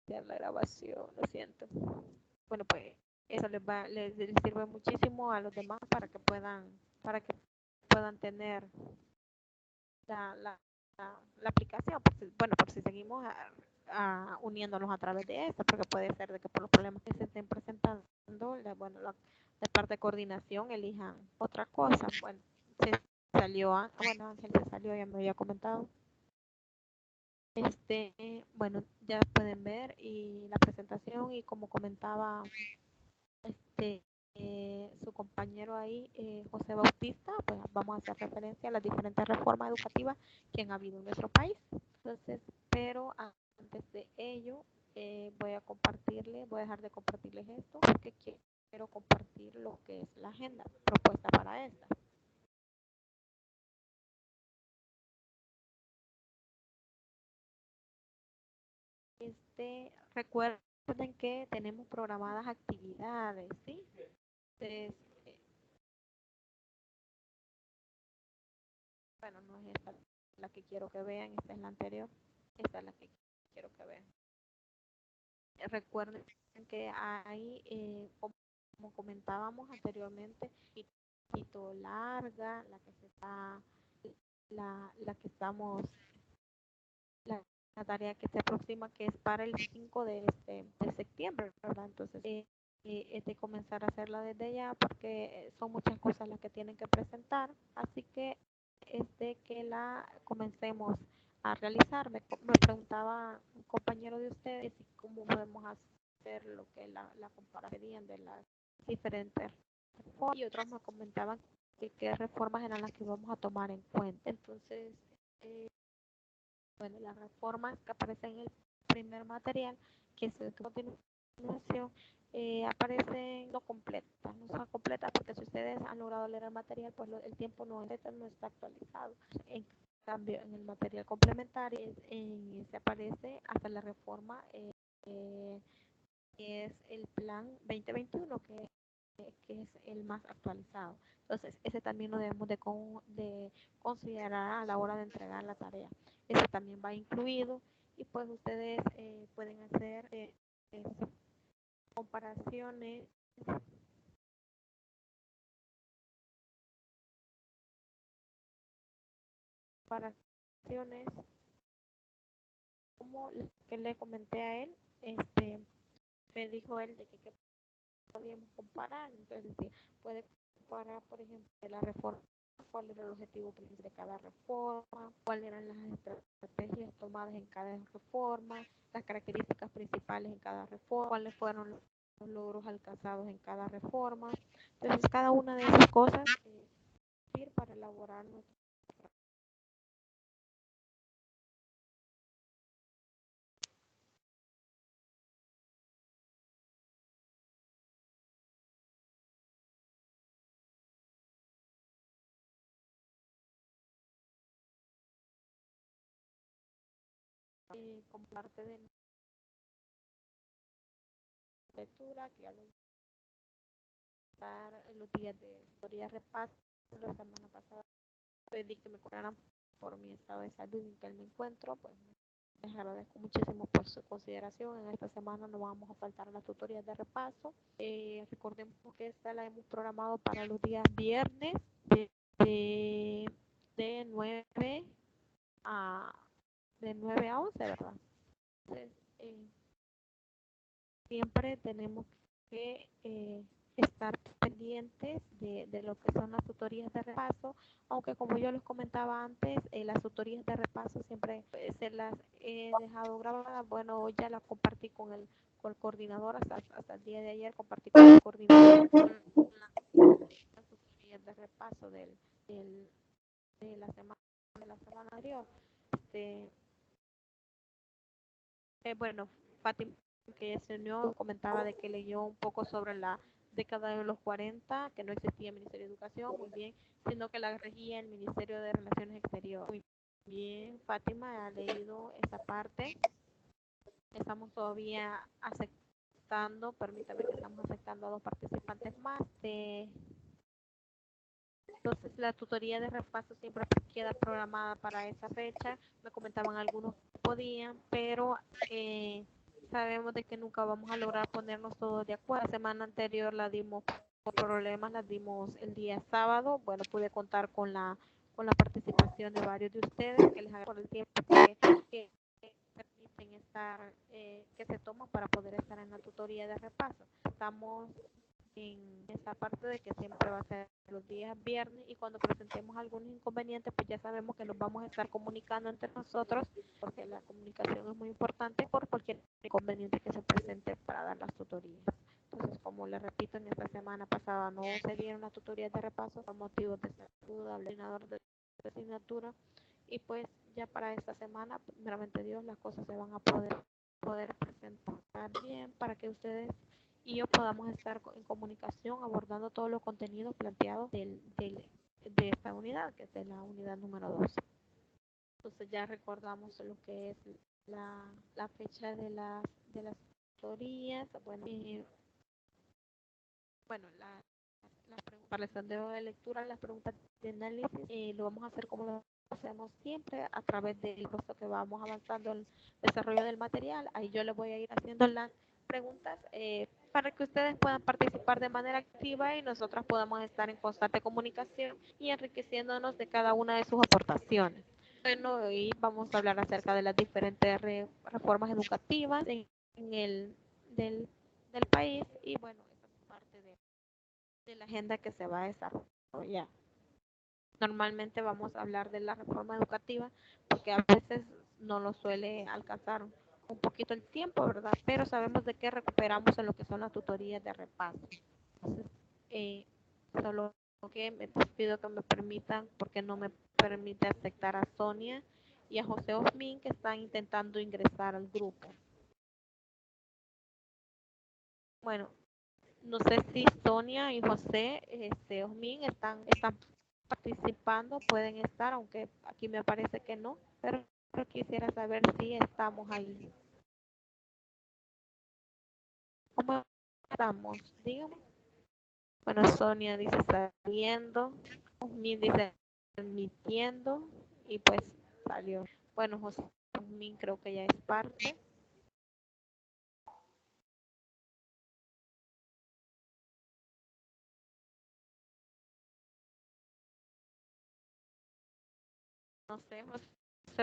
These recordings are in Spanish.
la grabación, lo siento. Bueno, pues eso les sirve muchísimo a los demás para que puedan tener la, la, la aplicación. Bueno, por si seguimos uniéndonos a través de esto, porque puede ser de que por los problemas que se estén presentando, bueno, la parte de coordinación elijan otra cosa. Bueno, se salió, bueno, Ángel se salió, ya me había comentado. Bueno, ya pueden ver y la presentación y como comentaba este su compañero ahí, José Bautista, pues vamos a hacer referencia a las diferentes reformas educativas que han habido en nuestro país. Entonces, pero antes de ello, voy a dejar de compartirles esto porque quiero compartir lo que es la agenda propuesta para esta. Recuerden que tenemos programadas actividades, ¿sí? Entonces, bueno, no es esta la que quiero que vean, esta es la anterior, esta es la que quiero que vean. Recuerden que hay, como comentábamos anteriormente, poquito larga, la que estamos, la, la tarea que se aproxima, que es para el 5 de septiembre, ¿verdad? Entonces, es de comenzar a hacerla desde ya porque son muchas cosas las que tienen que presentar, así que es de que la comencemos a realizar. Me preguntaba un compañero de ustedes cómo podemos hacer lo que la comparación de las diferentes reformas, y otros me comentaban que qué reformas eran las que vamos a tomar en cuenta. Entonces, eh, bueno, las reformas que aparecen en el primer material, que es el continuación, aparecen no completas, no son completas porque si ustedes han logrado leer el material, pues el tiempo no está actualizado. En cambio, en el material complementario se aparece hasta la reforma, que es el plan 2021, que es el más actualizado. Entonces, ese también lo debemos de considerar a la hora de entregar la tarea. Ese también va incluido y pues ustedes pueden hacer comparaciones, comparaciones como que le comenté a él. Me dijo él de que podíamos comparar. Entonces, sí, puede comparar, por ejemplo, la reforma, cuál era el objetivo principal de cada reforma, cuáles eran las estrategias tomadas en cada reforma, las características principales en cada reforma, cuáles fueron los logros alcanzados en cada reforma. Entonces, cada una de esas cosas sirve para elaborar nuestro. Como parte de la lectura, que ya lo estar en los días de historia repaso. La semana pasada pedí que me curaran por mi estado de salud en que me encuentro, pues les agradezco muchísimo por su consideración. En esta semana no vamos a faltar las tutorías de repaso. Recordemos que esta la hemos programado para los días viernes de, de 9 a de 9 a 11, ¿verdad? Entonces, siempre tenemos que estar pendientes de lo que son las tutorías de repaso, aunque como yo les comentaba antes, las tutorías de repaso siempre se las he dejado grabadas. Bueno, ya las compartí con el coordinador hasta el día de ayer, compartí con el coordinador las tutorías de repaso del, de la semana anterior. Este, bueno, Fátima, que se unió, comentaba de que leyó un poco sobre la década de los 40, que no existía Ministerio de Educación, muy bien, sino que la regía el Ministerio de Relaciones Exteriores. Muy bien, Fátima ha leído esa parte. Estamos todavía aceptando, permítame que estamos aceptando a 2 participantes más. Entonces, la tutoría de repaso siempre queda programada para esa fecha. Me comentaban algunos que podían, pero sabemos de que nunca vamos a lograr ponernos todos de acuerdo. La semana anterior la dimos por problemas, la dimos el día sábado. Bueno, pude contar con la participación de varios de ustedes, que les agradezco por el tiempo que permiten estar, que se toman para poder estar en la tutoría de repaso. Estamos en esa parte de que siempre va a ser los días viernes, y cuando presentemos algún inconveniente pues ya sabemos que nos vamos a estar comunicando entre nosotros, porque la comunicación es muy importante por cualquier inconveniente que se presente para dar las tutorías. Entonces, como les repito, en esta semana pasada no se dieron las tutorías de repaso por motivos de salud al coordinador de asignatura, y pues ya para esta semana, primeramente Dios, las cosas se van a poder presentar bien para que ustedes y yo podamos estar en comunicación abordando todos los contenidos planteados de esta unidad, que es de la unidad número 2. Entonces ya recordamos lo que es la fecha de las tutorías. Bueno, bueno, para el sondeo de lectura, las preguntas de análisis, lo vamos a hacer como lo hacemos siempre, a través del proceso que vamos avanzando en el desarrollo del material. Ahí yo les voy a ir haciendo las preguntas para que ustedes puedan participar de manera activa y nosotras podamos estar en constante comunicación y enriqueciéndonos de cada una de sus aportaciones. Bueno, hoy vamos a hablar acerca de las diferentes reformas educativas en el del país, y bueno, esa es parte de la agenda que se va a desarrollar. Normalmente vamos a hablar de la reforma educativa porque a veces no lo suele alcanzar un poquito el tiempo, ¿verdad? Pero sabemos de qué recuperamos en lo que son las tutorías de repaso. Entonces, solo que me pido que me permitan, porque no me permite aceptar a Sonia y a José Osmin, que están intentando ingresar al grupo. Bueno, no sé si Sonia y José Osmin están participando, pueden estar, aunque aquí me parece que no, pero quisiera saber si estamos ahí. ¿Cómo estamos? Dígame. Bueno, Sonia dice saliendo, Osmin dice admitiendo, y pues salió. Bueno, José Osmin creo que ya es parte. No sé, José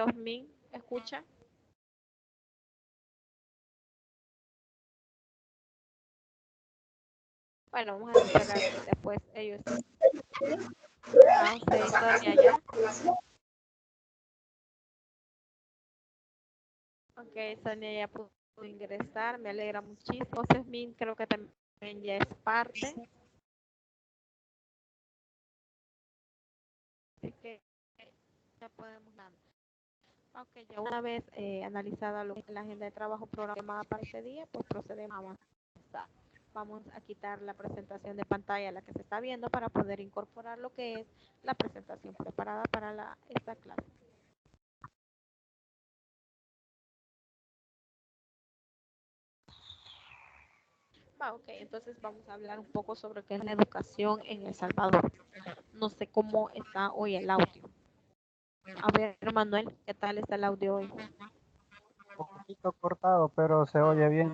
Osmin, ¿escucha? Bueno, vamos a esperar que después ellos. Ah, ok, Sonia ya. Ok, Sonia ya pudo ingresar, me alegra muchísimo. Min creo que también ya es parte. Así que ya podemos dar. Ok, ya una vez analizada lo que es la agenda de trabajo programada para este día, pues procedemos a avanzar. Vamos a quitar la presentación de pantalla, la que se está viendo, para poder incorporar lo que es la presentación preparada para esta clase. Ok, entonces vamos a hablar un poco sobre qué es la educación en El Salvador. No sé cómo está hoy el audio. A ver, Manuel, ¿qué tal está el audio hoy? Un poquito cortado, pero se oye bien.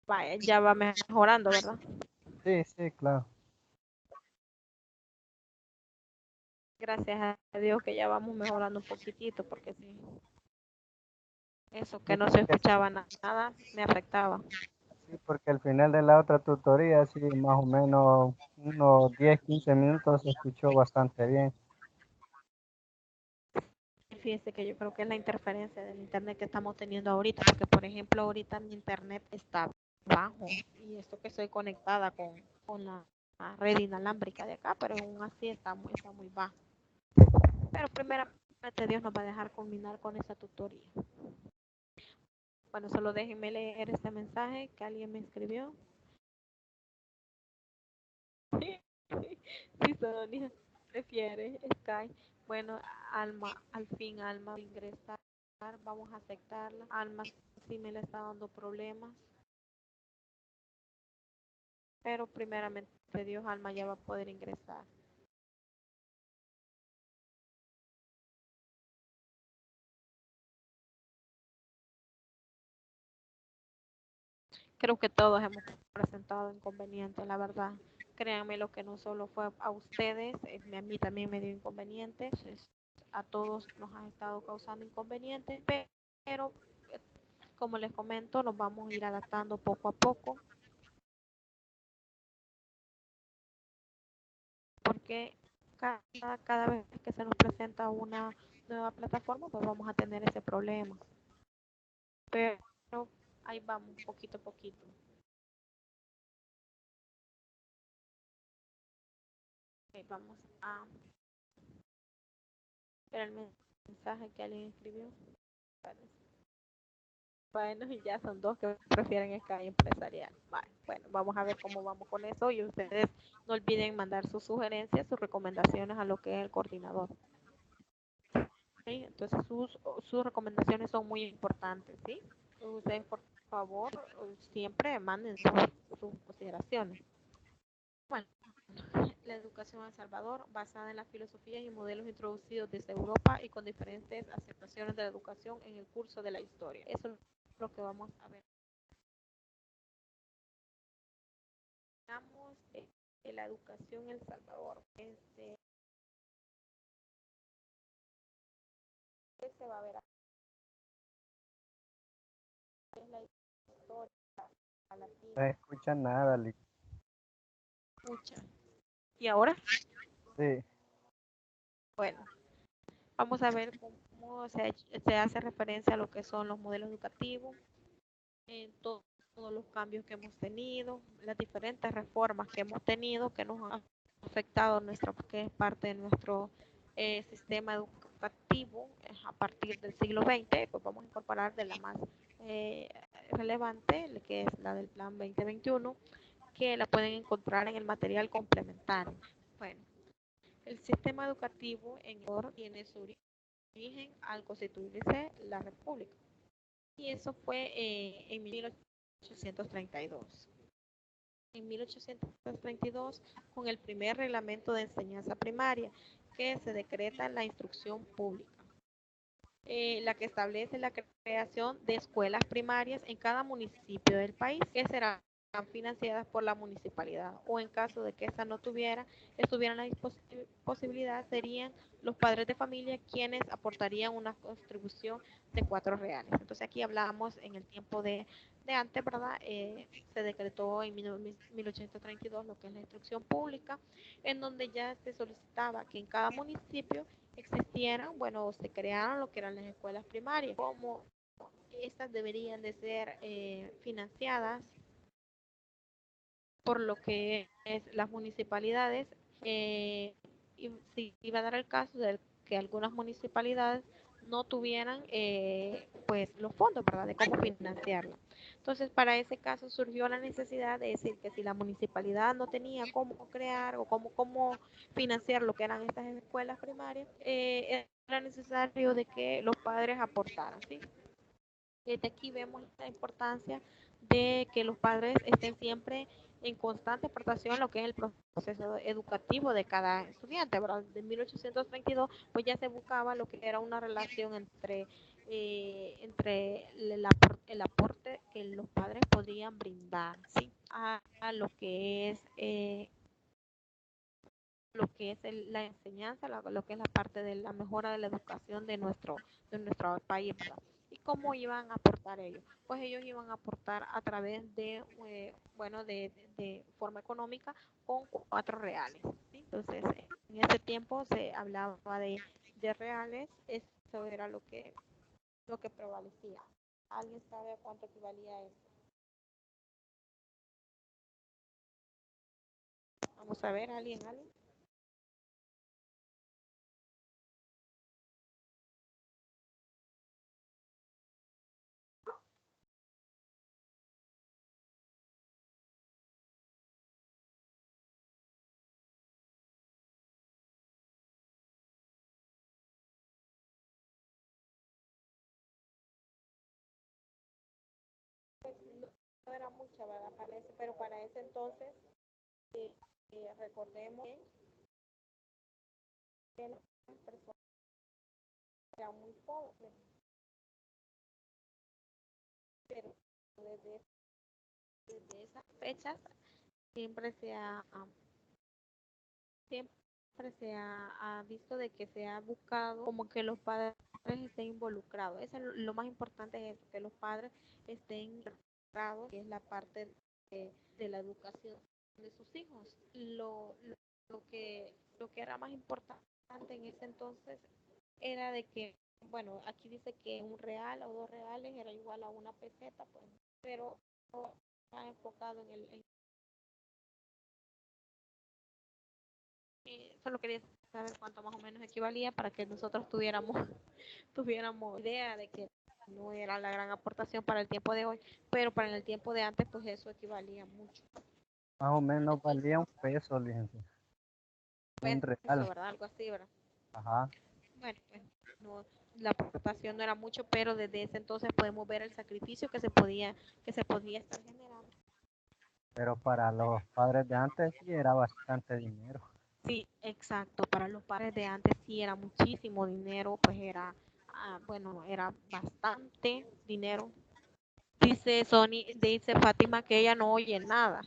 Vaya, ya va mejorando, ¿verdad? Sí, sí, claro. Gracias a Dios que ya vamos mejorando un poquitito, porque sí, eso Sí, que no se porque, escuchaba nada me afectaba. sí, porque al final de la otra tutoría, sí, más o menos unos 10, 15 minutos se escuchó bastante bien. Fíjese que yo creo que es la interferencia del internet que estamos teniendo ahorita, porque por ejemplo ahorita mi internet está bajo, y esto que estoy conectada con la red inalámbrica de acá, pero aún así está muy bajo. Pero primeramente Dios nos va a dejar culminar con esa tutoría. Bueno, solo déjenme leer este mensaje que alguien me escribió. Sí, Sonia prefiere Sky. Bueno, Alma, al fin Alma va a ingresar. Vamos a aceptarla. Alma sí me le está dando problemas, pero primeramente Dios, Alma ya va a poder ingresar. Creo que todos hemos presentado inconvenientes, la verdad. Créanme lo que no solo fue a ustedes, a mí también me dio inconvenientes, a todos nos ha estado causando inconvenientes, pero como les comento, nos vamos a ir adaptando poco a poco, porque cada vez que se nos presenta una nueva plataforma, pues vamos a tener ese problema. Pero ahí vamos, poquito a poquito. Okay, vamos a ver el mensaje que alguien escribió. Bueno, y ya son dos que prefieren Sky empresarial. Vale, bueno, vamos a ver cómo vamos con eso y ustedes no olviden mandar sus sugerencias, sus recomendaciones a lo que es el coordinador. ¿Sí? Entonces sus recomendaciones son muy importantes, ¿sí? Ustedes, por favor, siempre manden sus consideraciones. Bueno, la educación en El Salvador, basada en las filosofías y modelos introducidos desde Europa y con diferentes aceptaciones de la educación en el curso de la historia. Eso es lo que vamos a ver. Hablamos de la educación en El Salvador. Se va a ver es la historia No latina. escucha nada, Escucha. ¿Y ahora? sí. Bueno, vamos a ver cómo se hace referencia a lo que son los modelos educativos, en todos los cambios que hemos tenido, las diferentes reformas que hemos tenido que nos han afectado nuestro, que es parte de nuestro sistema educativo a partir del siglo XX, pues vamos a incorporar de la más eh, relevante, que es la del Plan 2021, que la pueden encontrar en el material complementario. Bueno, el sistema educativo en Ecuador tiene su origen al constituirse la República. Y eso fue en 1832. En 1832, con el primer reglamento de enseñanza primaria, que se decreta en la instrucción pública, la que establece la creación de escuelas primarias en cada municipio del país, que serán financiadas por la municipalidad, o en caso de que esta no estuvieran la posibilidad, serían los padres de familia quienes aportarían una contribución de 4 reales. Entonces aquí hablamos en el tiempo de antes, ¿verdad? Se decretó en 1832 lo que es la instrucción pública, en donde ya se solicitaba que en cada municipio existieran, bueno, se crearon lo que eran las escuelas primarias, como estas deberían de ser financiadas por lo que es las municipalidades, y si iba a dar el caso de que algunas municipalidades no tuvieran pues los fondos, ¿verdad?, de cómo financiarla. Entonces, para ese caso surgió la necesidad de decir que si la municipalidad no tenía cómo crear o cómo financiar lo que eran estas escuelas primarias, era necesario de que los padres aportaran, ¿sí? Desde aquí vemos la importancia de que los padres estén siempre en constante aportación en lo que es el proceso educativo de cada estudiante, ¿verdad? De 1832, pues ya se buscaba lo que era una relación entre el aporte que los padres podrían brindar, ¿sí?, a lo que es la enseñanza, lo que es la parte de la mejora de la educación de nuestro país, ¿verdad? ¿Y cómo iban a aportar ellos? Pues ellos iban a aportar a través bueno, de forma económica con 4 reales, ¿sí? Entonces, en ese tiempo se hablaba de reales, eso era lo que prevalecía. ¿Alguien sabe a cuánto equivalía eso? Vamos a ver, ¿alguien? Pues no era mucha, ¿verdad? Parece, pero para ese entonces, recordemos que las personas eran muy pobres, pero desde desde esas fechas siempre se ha, siempre ha visto de que se ha buscado como que los padres estén involucrados. Eso es lo más importante, es eso, que los padres estén involucrados, que es la parte de la educación de sus hijos. Lo que era más importante en ese entonces era de que, bueno, aquí dice que un real o 2 reales era igual a una peseta, pues, pero está enfocado en solo quería saber cuánto más o menos equivalía para que nosotros tuviéramos idea de que no era la gran aportación para el tiempo de hoy, pero para el tiempo de antes, pues eso equivalía mucho. Más o menos Entonces, valía un peso, licenciado. Un eso, real. ¿verdad? Algo así, ¿verdad? Ajá. Bueno, pues no, la aportación no era mucho, pero desde ese entonces podemos ver el sacrificio que se podía estar generando. Pero para los padres de antes sí era bastante dinero. Sí, exacto. Para los padres de antes sí era muchísimo dinero, pues era, bueno, era bastante dinero. Dice Fátima que ella no oye nada.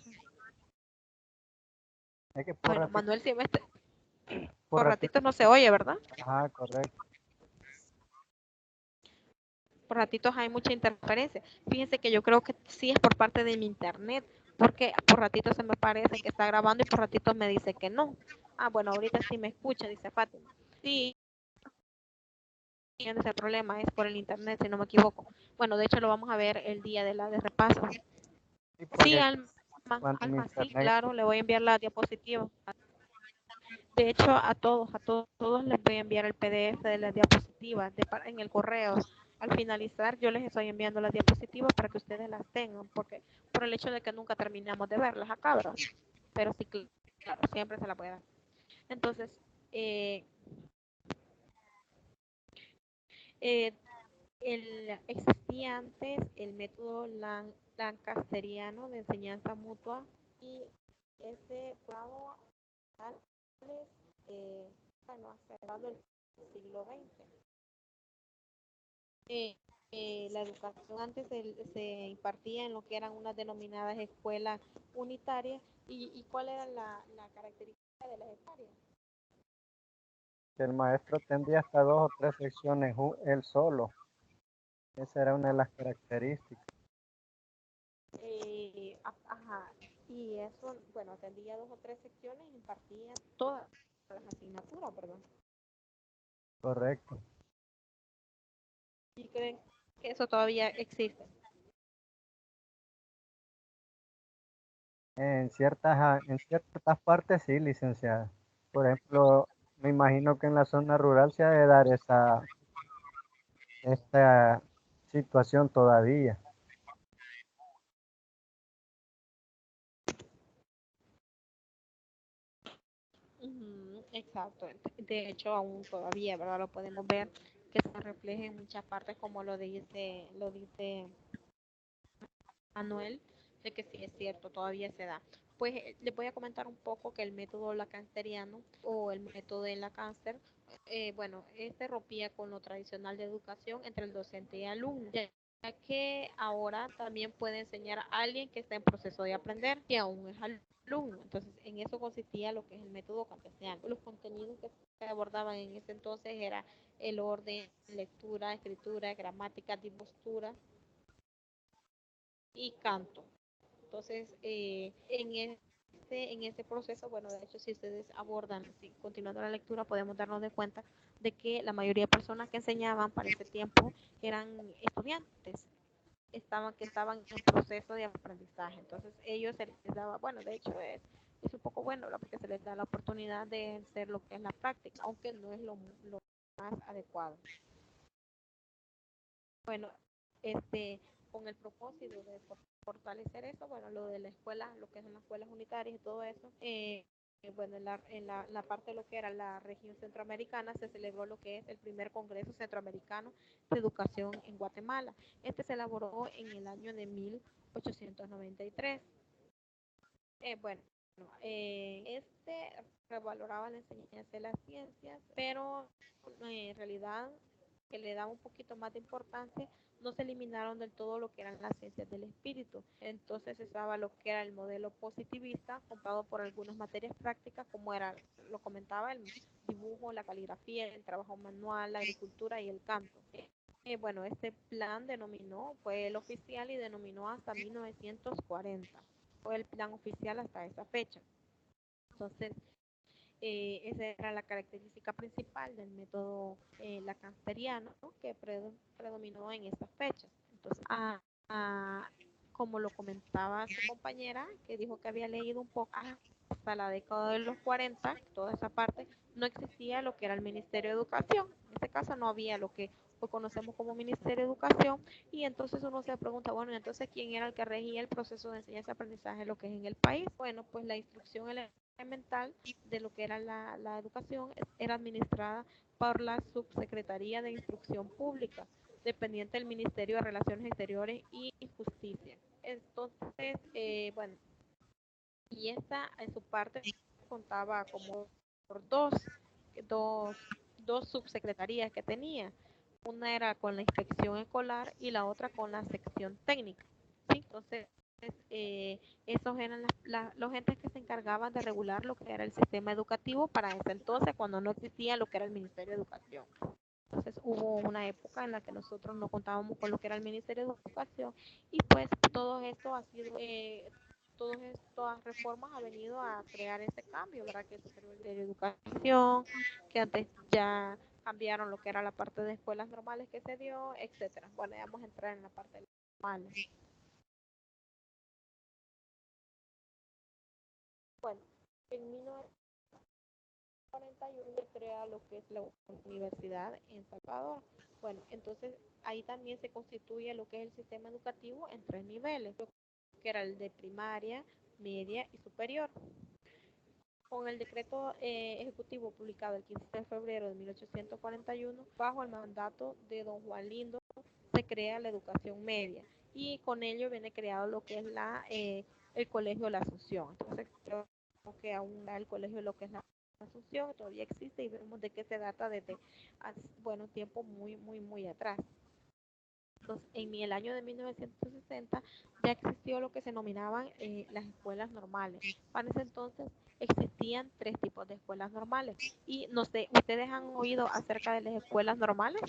Es que Bueno, Manuel Silvestre, por por ratito, ratitos no se oye, ¿verdad? ajá, correcto. Por ratitos hay mucha interferencia. Fíjense que yo creo que sí es por parte de mi internet, porque por ratitos se me parece que está grabando y por ratitos me dice que no. Bueno, ahorita sí me escucha, dice Fátima. Sí, ese problema es por el internet, si no me equivoco. Bueno, de hecho lo vamos a ver el día de la de repaso. Sí, Sí, porque Alma, cuando mi Alma, sí, internet, claro, le voy a enviar la diapositiva. De hecho, a todos les voy a enviar el PDF de las diapositivas en el correo. Al finalizar, yo les estoy enviando las diapositivas para que ustedes las tengan, porque por el hecho de que nunca terminamos de verlas acá, ¿verdad? Pero sí, claro, siempre se la puede dar. Entonces, eh, eh, existía antes el método lancasteriano de enseñanza mutua y ese fue eh, bueno, cerrado el siglo XX. Eh, la educación antes se impartía en lo que eran unas denominadas escuelas unitarias. ¿Y cuál era la característica de las escuelas? el maestro tendría hasta 2 o 3 secciones él solo. Esa era una de las características. Ajá, y eso, bueno, atendía 2 o 3 secciones y impartía todas las asignaturas, ¿verdad? Correcto. ¿Y creen que eso todavía existe? En ciertas partes sí, licenciada. Por ejemplo, me imagino que en la zona rural se ha de dar esta situación todavía. Exacto. De hecho, aún todavía, ¿verdad? Lo podemos ver que se refleja en muchas partes, como lo dice Manuel, de que sí es cierto, todavía se da. Pues les voy a comentar un poco que el método lacaniano o el método de Lacanster, bueno, este rompía con lo tradicional de educación entre el docente y el alumno, ya que ahora también puede enseñar a alguien que está en proceso de aprender y aún es alumno. Entonces, en eso consistía lo que es el método cartesiano. Los contenidos que se abordaban en ese entonces era el orden, lectura, escritura, gramática, postura y canto. Entonces, en este proceso, bueno, de hecho, si ustedes abordan, si, continuando la lectura, podemos darnos de cuenta de que la mayoría de personas que enseñaban para ese tiempo eran estudiantes, que estaban en proceso de aprendizaje. Entonces, ellos se les daba, bueno, de hecho es un poco bueno, ¿verdad? Porque se les da la oportunidad de hacer lo que es la práctica, aunque no es lo más adecuado. Bueno, con el propósito de fortalecer eso, bueno, lo de la escuela, lo que son las escuelas unitarias y todo eso, bueno, en la parte de lo que era la región centroamericana se celebró lo que es el primer Congreso Centroamericano de Educación en Guatemala. Este se elaboró en el año de 1893. Bueno, revaloraba la enseñanza de las ciencias, pero en realidad que le daba un poquito más de importancia no se eliminaron del todo lo que eran las ciencias del espíritu. Entonces estaba lo que era el modelo positivista, comprado por algunas materias prácticas, como era, lo comentaba, el dibujo, la caligrafía, el trabajo manual, la agricultura y el canto. Bueno, este plan denominó, fue el oficial y denominó hasta 1940. Fue el plan oficial hasta esa fecha. Entonces, esa era la característica principal del método lacaniano, ¿no?, que predominó en estas fechas. Entonces, como lo comentaba su compañera, que dijo que había leído un poco, hasta la década de los 40, toda esa parte, no existía lo que era el Ministerio de Educación. En este caso no había lo que hoy conocemos como Ministerio de Educación, y entonces uno se pregunta, bueno, entonces ¿quién era el que regía el proceso de enseñanza-aprendizaje, lo que es en el país? Bueno, pues la instrucción elemental de lo que era la educación era administrada por la Subsecretaría de Instrucción Pública, dependiente del Ministerio de Relaciones Exteriores y Justicia. Entonces, bueno, y esta en su parte contaba como por dos, dos subsecretarías que tenía. Una era con la inspección escolar y la otra con la sección técnica. ¿Sí? Entonces, esos eran los entes que se encargaban de regular lo que era el sistema educativo para ese entonces, cuando no existía lo que era el Ministerio de Educación. Entonces hubo una época en la que nosotros no contábamos con lo que era el Ministerio de Educación, y pues todo esto ha sido, todas estas reformas han venido a crear ese cambio, ¿verdad? Que es el Ministerio de Educación, que antes ya cambiaron lo que era la parte de escuelas normales que se dio, etcétera. Bueno, ya vamos a entrar en la parte de normales. Bueno, en 1941 se crea lo que es la universidad en Salvador. Bueno, entonces ahí también se constituye lo que es el sistema educativo en tres niveles, que era el de primaria, media y superior. Con el decreto ejecutivo publicado el 15 de febrero de 1841, bajo el mandato de don Juan Lindo, se crea la educación media, y con ello viene creado lo que es el Colegio de la Asunción. Entonces, creo que aún el colegio de lo que es la Asunción todavía existe, y vemos de qué se data desde, bueno, tiempo muy atrás. Entonces, en el año de 1960 ya existió lo que se denominaban las escuelas normales. Para ese entonces existían tres tipos de escuelas normales. Y no sé, ¿ustedes han oído acerca de las escuelas normales?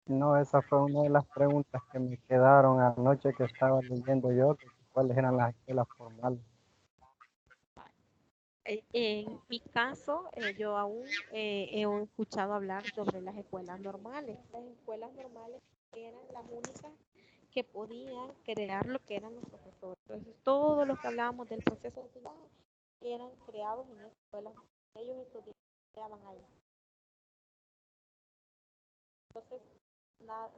No, esa fue una de las preguntas que me quedaron anoche que estaba leyendo yo, que cuáles eran las escuelas formales. En mi caso, yo aún he escuchado hablar sobre las escuelas normales. Las escuelas normales eran las únicas que podían crear lo que eran los profesores. Entonces, todo lo que hablábamos del proceso de enseñanza eran creados en escuelas. Ellos estudiaban ahí. Entonces, nada,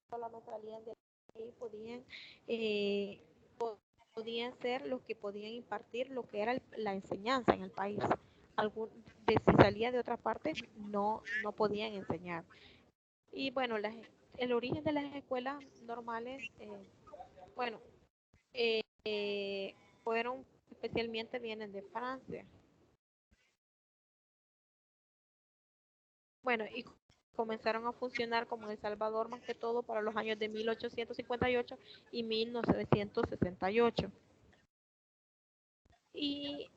solamente salían de ahí, eh, podían ser los que podían impartir lo que era la enseñanza en el país. Algún, si salía de otra parte, no podían enseñar. Y bueno, el origen de las escuelas normales, bueno, fueron, especialmente vienen de Francia. Bueno, y comenzaron a funcionar como en El Salvador más que todo para los años de 1858 y 1968. Y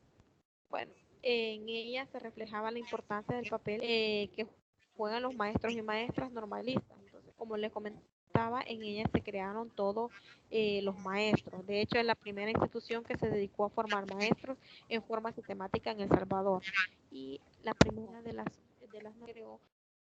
bueno, en ella se reflejaba la importancia del papel que juegan los maestros y maestras normalistas. Entonces, como les comentaba, en ella se crearon todos los maestros. De hecho, es la primera institución que se dedicó a formar maestros en forma sistemática en El Salvador. Y la primera de las que creó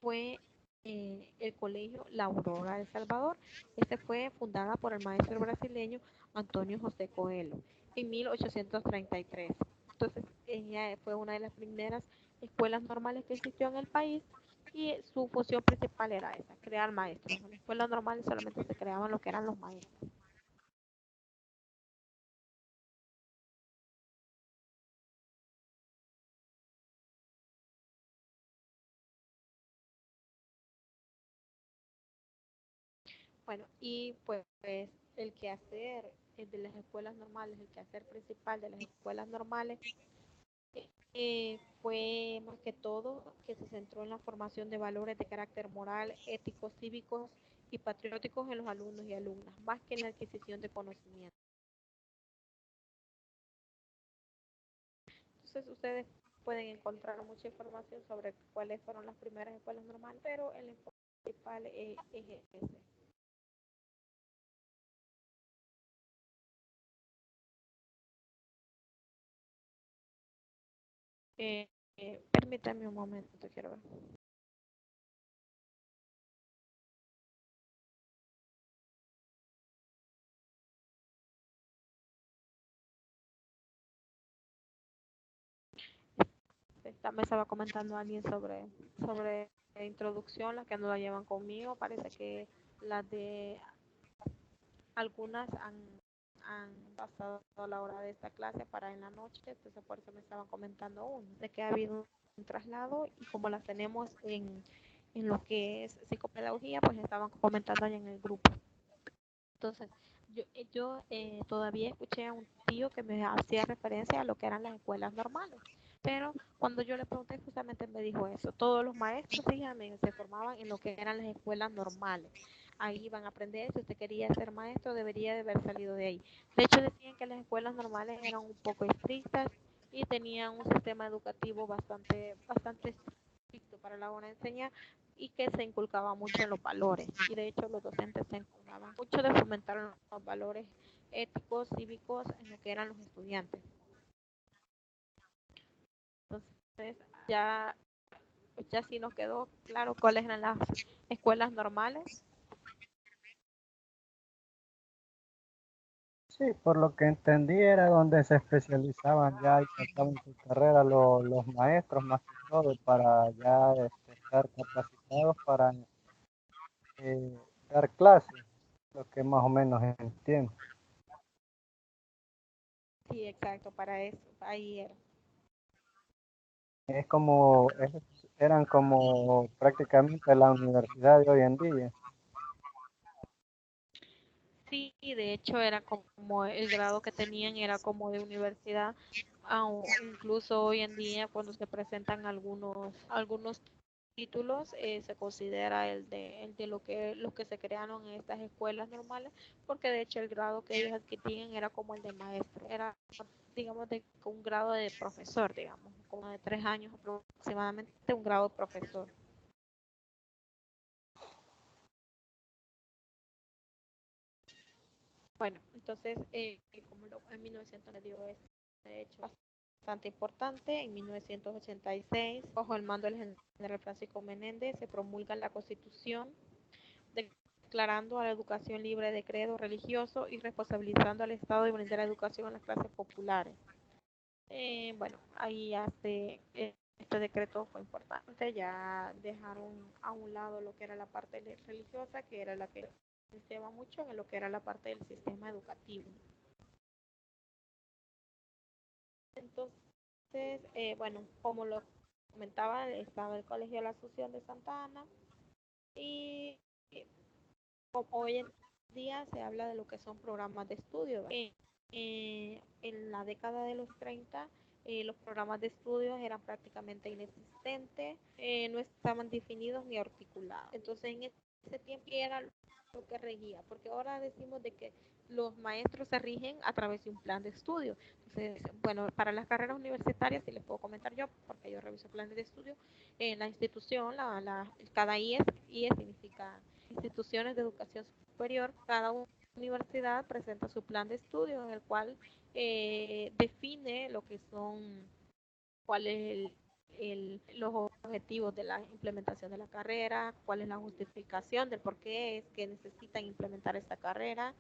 fue el colegio La Aurora de El Salvador. Este fue fundada por el maestro brasileño Antonio José Coelho en 1833. Entonces, ella fue una de las primeras escuelas normales que existió en el país, y su función principal era esa, crear maestros. En la escuela normal solamente se creaban lo que eran los maestros. Bueno, y pues el quehacer de las escuelas normales, el quehacer principal de las escuelas normales Fue más que todo que se centró en la formación de valores de carácter moral, éticos, cívicos y patrióticos en los alumnos y alumnas, más que en la adquisición de conocimiento. Entonces ustedes pueden encontrar mucha información sobre cuáles fueron las primeras escuelas normales, pero el enfoque principal es ese. Permítame un momento, quiero ver. Me estaba comentando alguien sobre introducción, las que no la llevan conmigo. Parece que las de algunas han pasado la hora de esta clase para en la noche, entonces por eso me estaban comentando uno, de que ha habido un traslado y como las tenemos en lo que es psicopedagogía, pues estaban comentando allá en el grupo. Entonces, yo todavía escuché a un tío que me hacía referencia a lo que eran las escuelas normales, pero cuando yo le pregunté justamente me dijo eso, todos los maestros, fíjame, se formaban en lo que eran las escuelas normales, ahí iban a aprender, si usted quería ser maestro debería de haber salido de ahí. De hecho decían que las escuelas normales eran un poco estrictas y tenían un sistema educativo bastante estricto para la hora de enseñar y que se inculcaba mucho en los valores. Y de hecho los docentes se encargaban mucho de fomentar los valores éticos, cívicos en lo que eran los estudiantes. Entonces ya, ya sí nos quedó claro cuáles eran las escuelas normales. Sí, por lo que entendí era donde se especializaban ya y sacaban su carrera los maestros más que todo para ya estar capacitados para dar clases, lo que más o menos entiendo. Sí, exacto, para eso, ahí era. Es como, eran como prácticamente la universidad de hoy en día. Sí, y de hecho era como el grado que tenían era como de universidad, incluso hoy en día cuando se presentan algunos títulos se considera el de lo que se crearon en estas escuelas normales, porque de hecho el grado que ellos adquirían era como el de maestro, era digamos de un grado de profesor, digamos, como de 3 años aproximadamente un grado de profesor. Bueno, entonces, como en 1900 le dio este hecho bastante importante, en 1986, bajo el mando del general Francisco Menéndez, se promulga la Constitución declarando a la educación libre de credo religioso y responsabilizando al Estado de brindar educación a las clases populares. Bueno, ahí este decreto fue importante, ya dejaron a un lado lo que era la parte religiosa, que era la que se va mucho en lo que era la parte del sistema educativo. Entonces, bueno, como lo comentaba, estaba el Colegio de la Asunción de Santa Ana y hoy en día se habla de lo que son programas de estudio. En la década de los 30, los programas de estudio eran prácticamente inexistentes, no estaban definidos ni articulados. Entonces, en ese tiempo era lo que regía, porque ahora decimos de que los maestros se rigen a través de un plan de estudio. Entonces, bueno, para las carreras universitarias, si les puedo comentar yo, porque yo reviso planes de estudio, en la institución, cada IES significa instituciones de educación superior, cada universidad presenta su plan de estudio en el cual define lo que son, cuál es los objetivos de la implementación de la carrera, cuál es la justificación del por qué es que necesitan implementar esta carrera,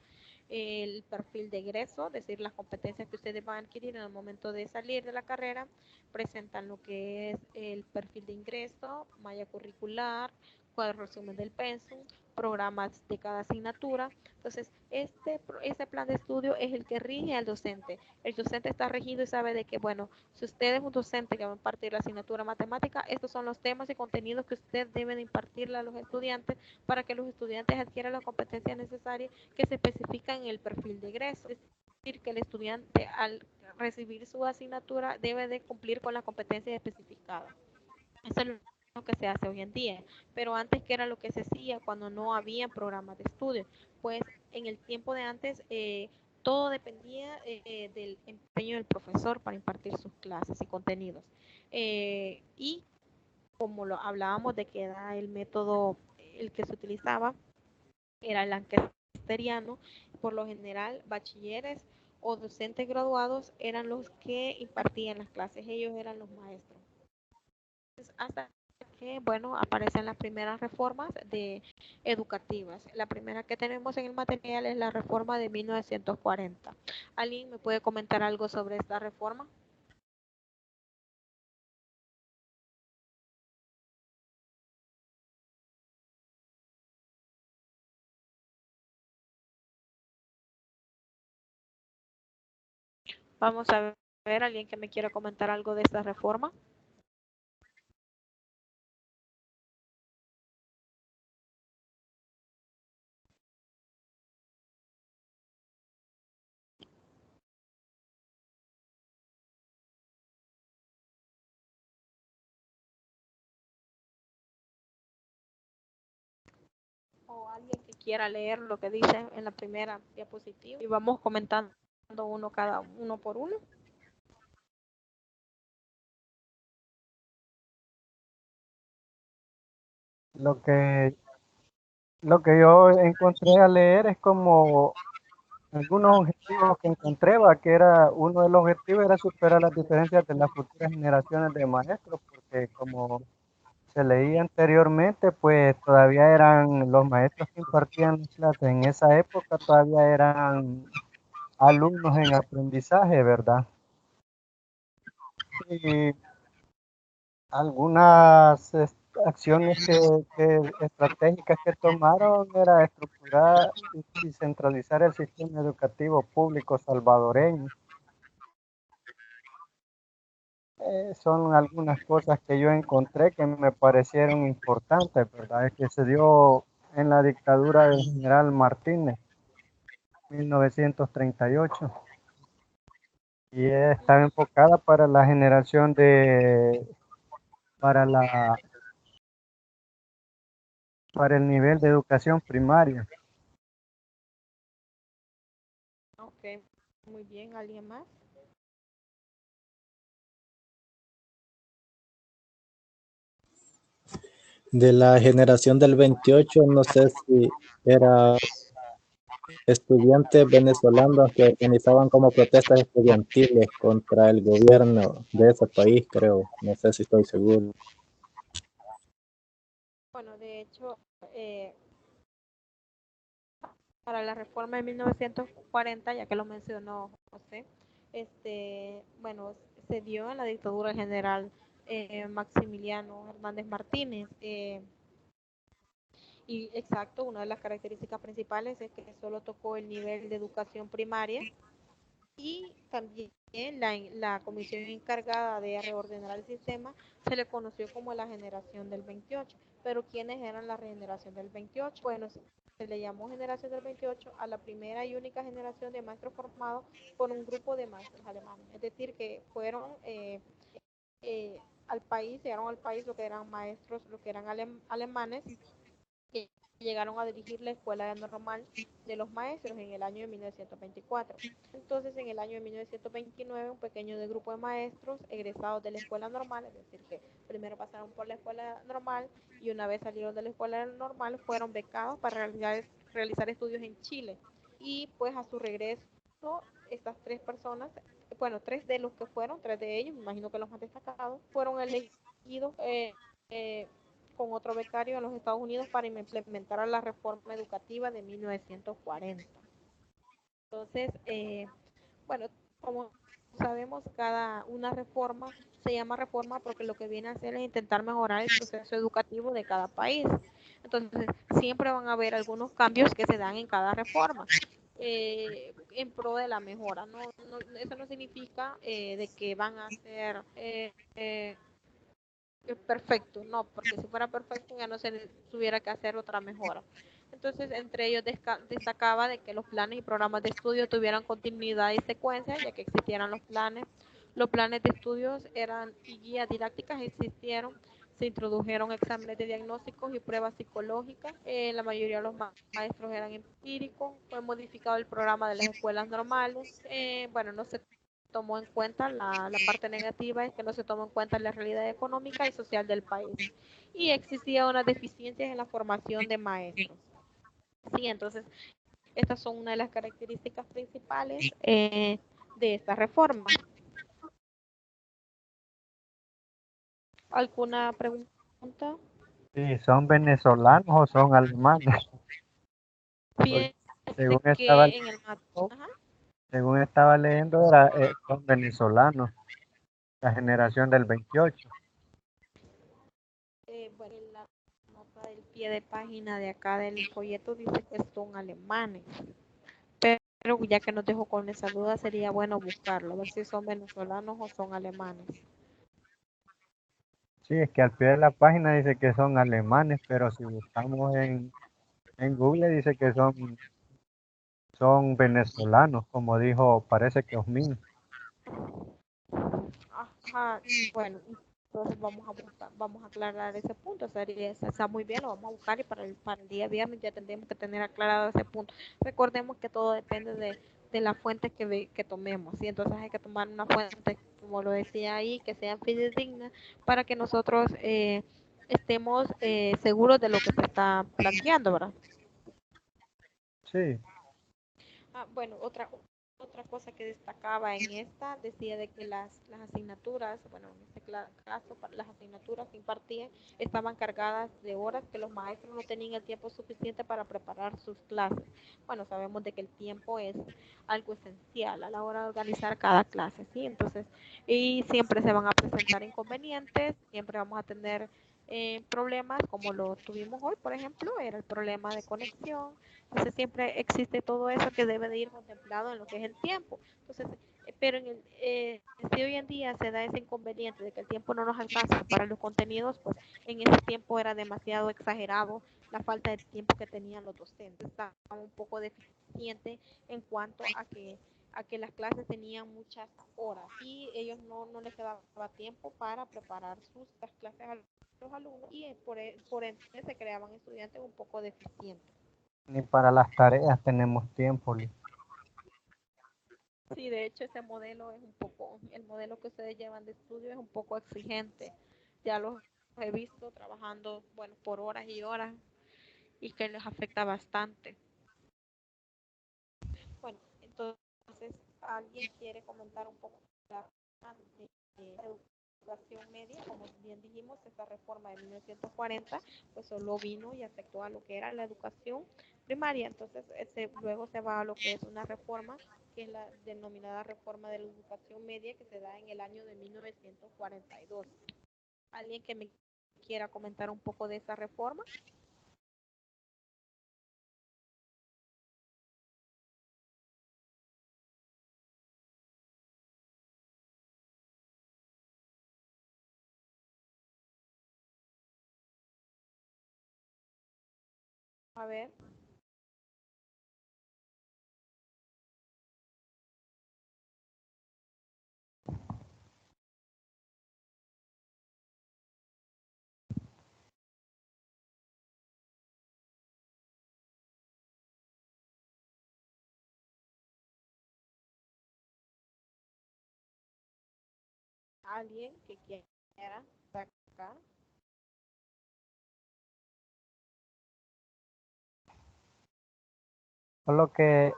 el perfil de egreso, es decir, las competencias que ustedes van a adquirir en el momento de salir de la carrera, presentan lo que es el perfil de ingreso, malla curricular, cuadro resumen del pensum, programas de cada asignatura. Entonces, este plan de estudio es el que rige al docente. El docente está regido y sabe de que, bueno, si usted es un docente que va a impartir la asignatura matemática, estos son los temas y contenidos que usted debe impartirle a los estudiantes para que los estudiantes adquieran las competencias necesarias que se especifican en el perfil de egreso. Es decir, que el estudiante al recibir su asignatura debe de cumplir con las competencias especificadas. Eso es lo que se hace hoy en día. Pero antes, ¿qué era lo que se hacía cuando no había programas de estudio? Pues en el tiempo de antes, todo dependía del empeño del profesor para impartir sus clases y contenidos. Y como lo hablábamos de que era el método el que se utilizaba, era el lancasteriano. Por lo general, bachilleres o docentes graduados eran los que impartían las clases, ellos eran los maestros. Hasta que, bueno, aparecen las primeras reformas educativas. La primera que tenemos en el material es la reforma de 1940. ¿Alguien me puede comentar algo sobre esta reforma? Vamos a ver, alguien que me quiera comentar algo de esta reforma. O alguien que quiera leer lo que dice en la primera diapositiva y vamos comentando uno cada uno por uno. Lo que, lo que yo encontré a leer es como algunos objetivos que encontré, que era uno de los objetivos era superar las diferencias de las futuras generaciones de maestros, porque como se leía anteriormente, pues todavía eran los maestros que impartían las clases en esa época, todavía eran alumnos en aprendizaje, ¿verdad? Y algunas acciones estratégicas que tomaron era estructurar y centralizar el sistema educativo público salvadoreño. Son algunas cosas que yo encontré que me parecieron importantes, ¿verdad? Es que se dio en la dictadura del general Martínez, 1938, y estaba enfocada para la generación para para el nivel de educación primaria. Ok, muy bien, ¿alguien más? De la generación del 28, no sé si era estudiantes venezolanos que organizaban como protestas estudiantiles contra el gobierno de ese país, creo. No sé si estoy seguro. Bueno, de hecho, eh, para la reforma de 1940, ya que lo mencionó José, bueno, se dio en la dictadura general Maximiliano Hernández Martínez. Y exacto, una de las características principales es que solo tocó el nivel de educación primaria y también la comisión encargada de reordenar el sistema se le conoció como la generación del 28. Pero ¿quiénes eran la generación del 28? Bueno, se le llamó generación del 28 a la primera y única generación de maestros formados por un grupo de maestros alemanes. Es decir, que fueron al país, llegaron al país lo que eran maestros, lo que eran alemanes, que llegaron a dirigir la Escuela Normal de los Maestros en el año de 1924. Entonces, en el año de 1929, un pequeño grupo de maestros egresados de la Escuela Normal, es decir, que primero pasaron por la Escuela Normal y una vez salieron de la Escuela Normal, fueron becados para realizar estudios en Chile. Y pues a su regreso, estas tres personas, bueno, tres de ellos, me imagino que los más destacados, fueron elegidos con otro becario en los Estados Unidos para implementar la reforma educativa de 1940. Entonces, bueno, como sabemos, cada una reforma se llama reforma porque lo que viene a hacer es intentar mejorar el proceso educativo de cada país. Entonces, siempre van a haber algunos cambios que se dan en cada reforma. En pro de la mejora, eso no significa de que van a ser perfecto, no, porque si fuera perfecto ya no se tuviera que hacer otra mejora. Entonces, entre ellos destacaba de que los planes y programas de estudio tuvieran continuidad y secuencia, ya que existieran los planes. Los planes de estudios eran y guías didácticas existieron. Se introdujeron exámenes de diagnósticos y pruebas psicológicas. La mayoría de los maestros eran empíricos. Fue modificado el programa de las escuelas normales. Bueno, no se tomó en cuenta la parte negativa, es que no se tomó en cuenta la realidad económica y social del país. Y existía unas deficiencias en la formación de maestros. Sí, entonces estas son una de las características principales de esta reforma. ¿Alguna pregunta? Sí, ¿son venezolanos o son alemanes? Fíjense Según estaba, que en el ajá. según estaba leyendo, son venezolanos, la generación del 28. Bueno, la nota del pie de página de acá del folleto dice que son alemanes, pero ya que nos dejó con esa duda, sería bueno buscarlo, a ver si son venezolanos o son alemanes. Sí, es que al pie de la página dice que son alemanes, pero si buscamos en Google dice que son venezolanos, como dijo, parece que Osmin. Ajá, bueno, entonces vamos a aclarar ese punto, sería, está muy bien, lo vamos a buscar y para el día viernes ya tendremos que tener aclarado ese punto. Recordemos que todo depende de la fuente que tomemos, ¿sí? Entonces hay que tomar una fuente, como lo decía ahí, que sea fidedigna para que nosotros estemos seguros de lo que se está planteando, ¿verdad? Sí, Bueno, otra cosa que destacaba en esta, decía de que las asignaturas, bueno, en este caso, las asignaturas que impartían estaban cargadas de horas que los maestros no tenían el tiempo suficiente para preparar sus clases. Bueno, sabemos de que el tiempo es algo esencial a la hora de organizar cada clase, ¿sí? Entonces, y siempre se van a presentar inconvenientes, siempre vamos a tener problemas como lo tuvimos hoy, por ejemplo, era el problema de conexión. Entonces siempre existe todo eso que debe de ir contemplado en lo que es el tiempo. Entonces, pero si hoy en día se da ese inconveniente de que el tiempo no nos alcanza para los contenidos, pues en ese tiempo era demasiado exagerado la falta de tiempo que tenían los docentes. Estaba un poco deficiente en cuanto a que las clases tenían muchas horas y ellos no les quedaba tiempo para preparar las clases a los alumnos y por ende se creaban estudiantes un poco deficientes. ni para las tareas tenemos tiempo, Liz. Sí, de hecho ese modelo es el modelo que ustedes llevan de estudio es un poco exigente. Ya los he visto trabajando, bueno, por horas y horas y que les afecta bastante. Bueno, entonces, ¿alguien quiere comentar un poco de educación media? Como bien dijimos, esta reforma de 1940, pues solo vino y afectó a lo que era la educación primaria. Entonces, luego se va a lo que es una reforma, que es la denominada reforma de la educación media, que se da en el año de 1942. ¿Alguien que me quiera comentar un poco de esa reforma? A ver. Alguien que quiera sacar. Solo que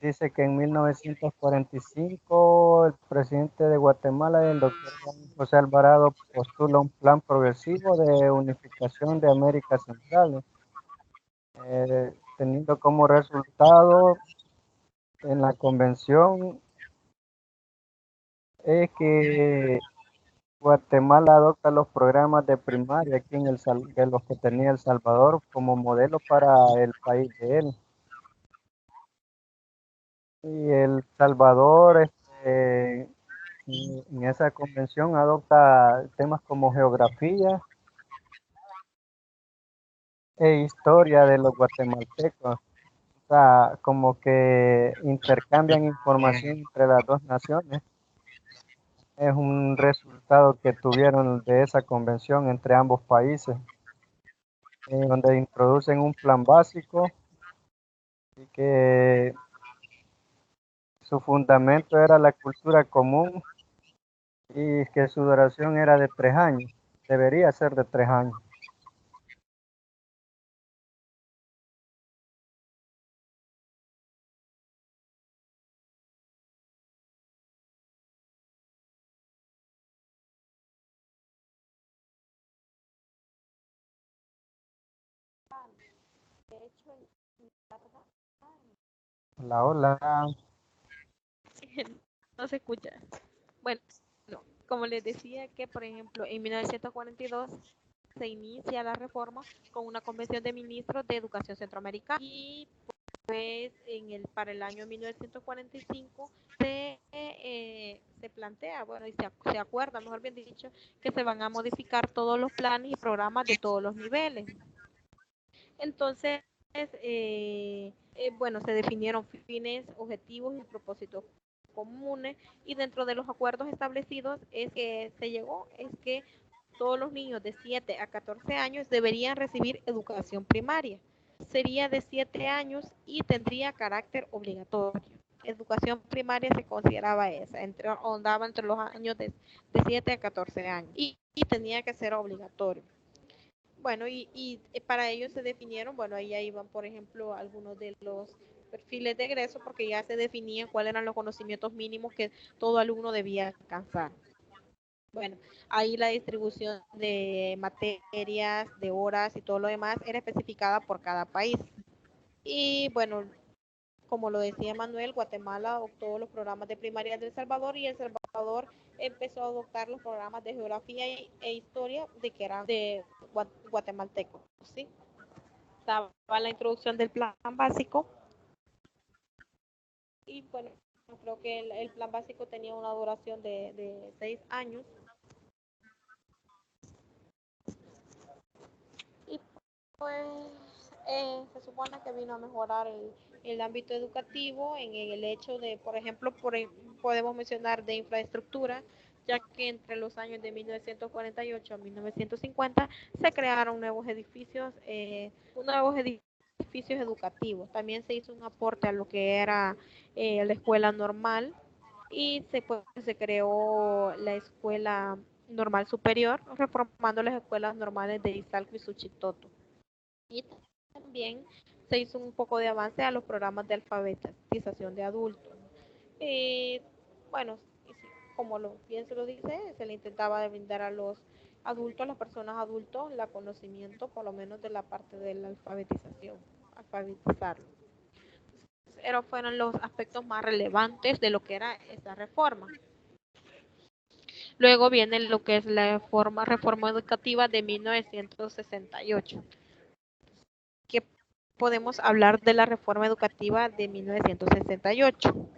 dice que en 1945 el presidente de Guatemala, el doctor José Alvarado, postula un plan progresivo de unificación de América Central, teniendo como resultado en la convención es que Guatemala adopta los programas de primaria aquí de los que tenía El Salvador como modelo para el país de él. Y El Salvador en esa convención adopta temas como geografía, e historia de los guatemaltecos. O sea, como que intercambian información entre las dos naciones. Es un resultado que tuvieron de esa convención entre ambos países, donde introducen un plan básico y que su fundamento era la cultura común y que su duración era de 3 años, debería ser de 3 años. De hecho, La ola, no se escucha. Bueno, no, como les decía que, por ejemplo, en 1942 se inicia la reforma con una convención de ministros de educación centroamericana y pues para el año 1945 se plantea, bueno, y se acuerda, mejor bien dicho, que se van a modificar todos los planes y programas de todos los niveles. Entonces, bueno, se definieron fines, objetivos y propósitos comunes y dentro de los acuerdos establecidos es que se llegó, es que todos los niños de 7 a 14 años deberían recibir educación primaria. Sería de 7 años y tendría carácter obligatorio. Educación primaria se consideraba esa, ondaba entre los años de 7 a 14 años y tenía que ser obligatorio. Bueno, y para ello se definieron, bueno, ahí ya iban, por ejemplo, algunos de los perfiles de egreso, porque ya se definían cuáles eran los conocimientos mínimos que todo alumno debía alcanzar. Bueno, ahí la distribución de materias, de horas y todo lo demás era especificada por cada país. Y bueno, como lo decía Manuel, Guatemala adoptó los programas de primaria de El Salvador y El Salvador empezó a adoptar los programas de geografía e historia de que eran de guatemaltecos, ¿sí? Estaba la introducción del plan básico y bueno, creo que el plan básico tenía una duración de 6 años y pues se supone que vino a mejorar el ámbito educativo en el hecho de, por ejemplo, podemos mencionar de infraestructura, ya que entre los años de 1948 a 1950 se crearon nuevos edificios educativos. También se hizo un aporte a lo que era la escuela normal y se creó la escuela normal superior, reformando las escuelas normales de Izalco y Suchitoto. Y también se hizo un poco de avance a los programas de alfabetización de adultos. Eh, bueno, como bien se lo dice, se le intentaba brindar a los adultos, a las personas adultos, el conocimiento, por lo menos de la parte de la alfabetización, alfabetizarlos. Esos fueron los aspectos más relevantes de lo que era esta reforma. Luego viene lo que es la reforma educativa de 1968. ¿Qué podemos hablar de la reforma educativa de 1968?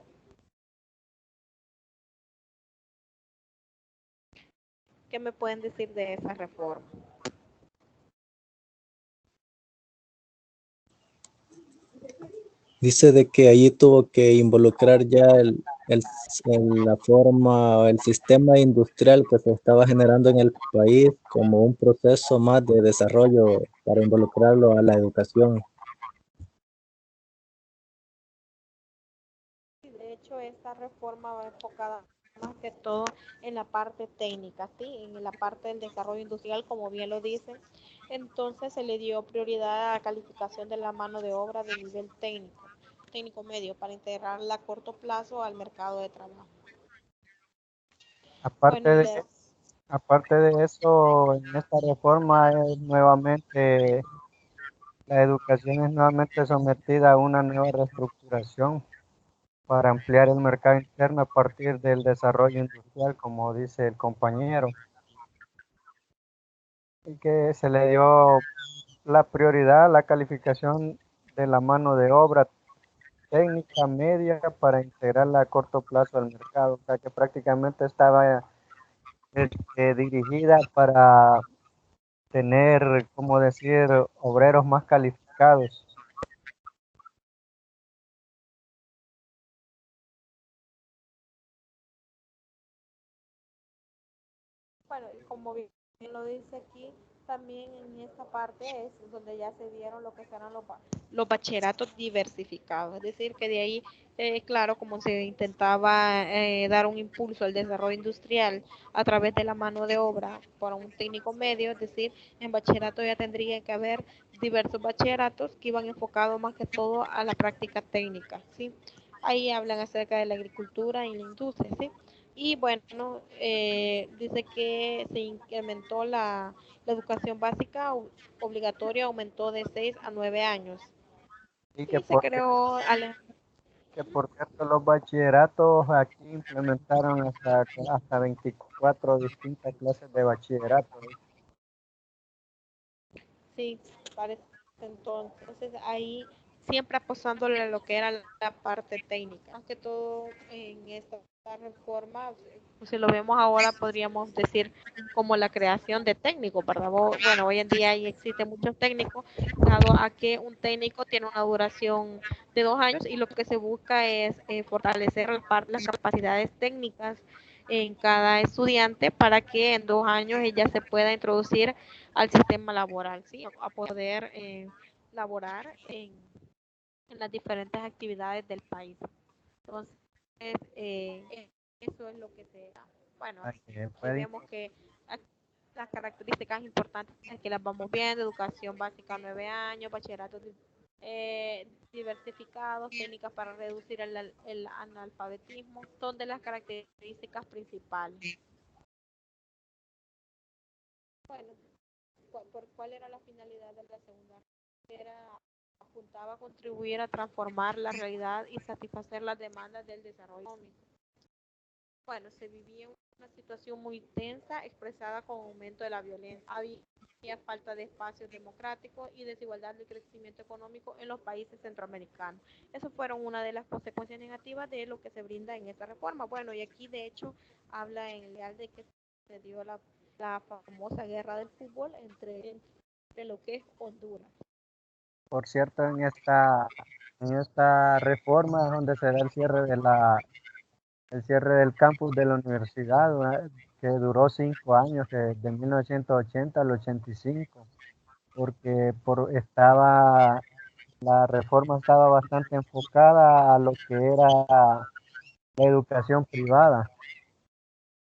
¿Qué me pueden decir de esa reforma? Dice de que allí tuvo que involucrar ya la forma o el sistema industrial que se estaba generando en el país como un proceso más de desarrollo para involucrarlo a la educación. De hecho, esta reforma va enfocada más que todo en la parte técnica, ¿sí? En la parte del desarrollo industrial, como bien lo dicen. Entonces se le dio prioridad a la calificación de la mano de obra de nivel técnico medio, para integrarla a corto plazo al mercado de trabajo. aparte Bueno, y de, aparte de eso, en esta reforma es nuevamente, la educación es nuevamente sometida a una nueva reestructuración para ampliar el mercado interno a partir del desarrollo industrial, como dice el compañero, y que se le dio la prioridad a la calificación de la mano de obra técnica media para integrarla a corto plazo al mercado, o sea que prácticamente estaba dirigida para tener, como decir, obreros más calificados. Bueno, y como bien lo dice aquí, también en esta parte es donde ya se dieron lo que serán los bachilleratos diversificados, es decir, que de ahí, claro, como se intentaba dar un impulso al desarrollo industrial a través de la mano de obra por un técnico medio, es decir, en bachillerato ya tendría que haber diversos bachilleratos que iban enfocados más que todo a la práctica técnica, ¿sí? Ahí hablan acerca de la agricultura y la industria, ¿sí? Y bueno, dice que se incrementó la educación básica obligatoria, aumentó de 6 a 9 años. Y Y se creó, que por cierto los bachilleratos aquí implementaron hasta 24 distintas clases de bachillerato. sí, parece entonces ahí siempre apostándole a lo que era la parte técnica. Más que todo en esta reforma, pues, si lo vemos ahora, podríamos decir como la creación de técnicos, ¿verdad? Bueno, hoy en día ahí existen muchos técnicos, dado a que un técnico tiene una duración de 2 años y lo que se busca es fortalecer las capacidades técnicas en cada estudiante para que en 2 años ella se pueda introducir al sistema laboral, ¿sí? A poder laborar en las diferentes actividades del país. Entonces, eso es lo que se da. Bueno, aquí vemos que las características importantes que las vamos viendo: educación básica 9 años, bachillerato diversificados, técnicas para reducir el analfabetismo, son de las características principales. Bueno, ¿cuál era la finalidad de la segunda? Era apuntaba a contribuir a transformar la realidad y satisfacer las demandas del desarrollo económico. Bueno, se vivía una situación muy tensa expresada con aumento de la violencia. Había falta de espacios democráticos y desigualdad de crecimiento económico en los países centroamericanos. Eso fueron una de las consecuencias negativas de lo que se brinda en esta reforma. Bueno, y aquí de hecho habla en leal de que se dio la famosa guerra del fútbol entre lo que es Honduras. Por cierto, en esta reforma es donde se da el cierre del campus de la universidad, ¿verdad? Que duró 5 años, de 1980 al 85, porque la reforma estaba bastante enfocada a lo que era la educación privada,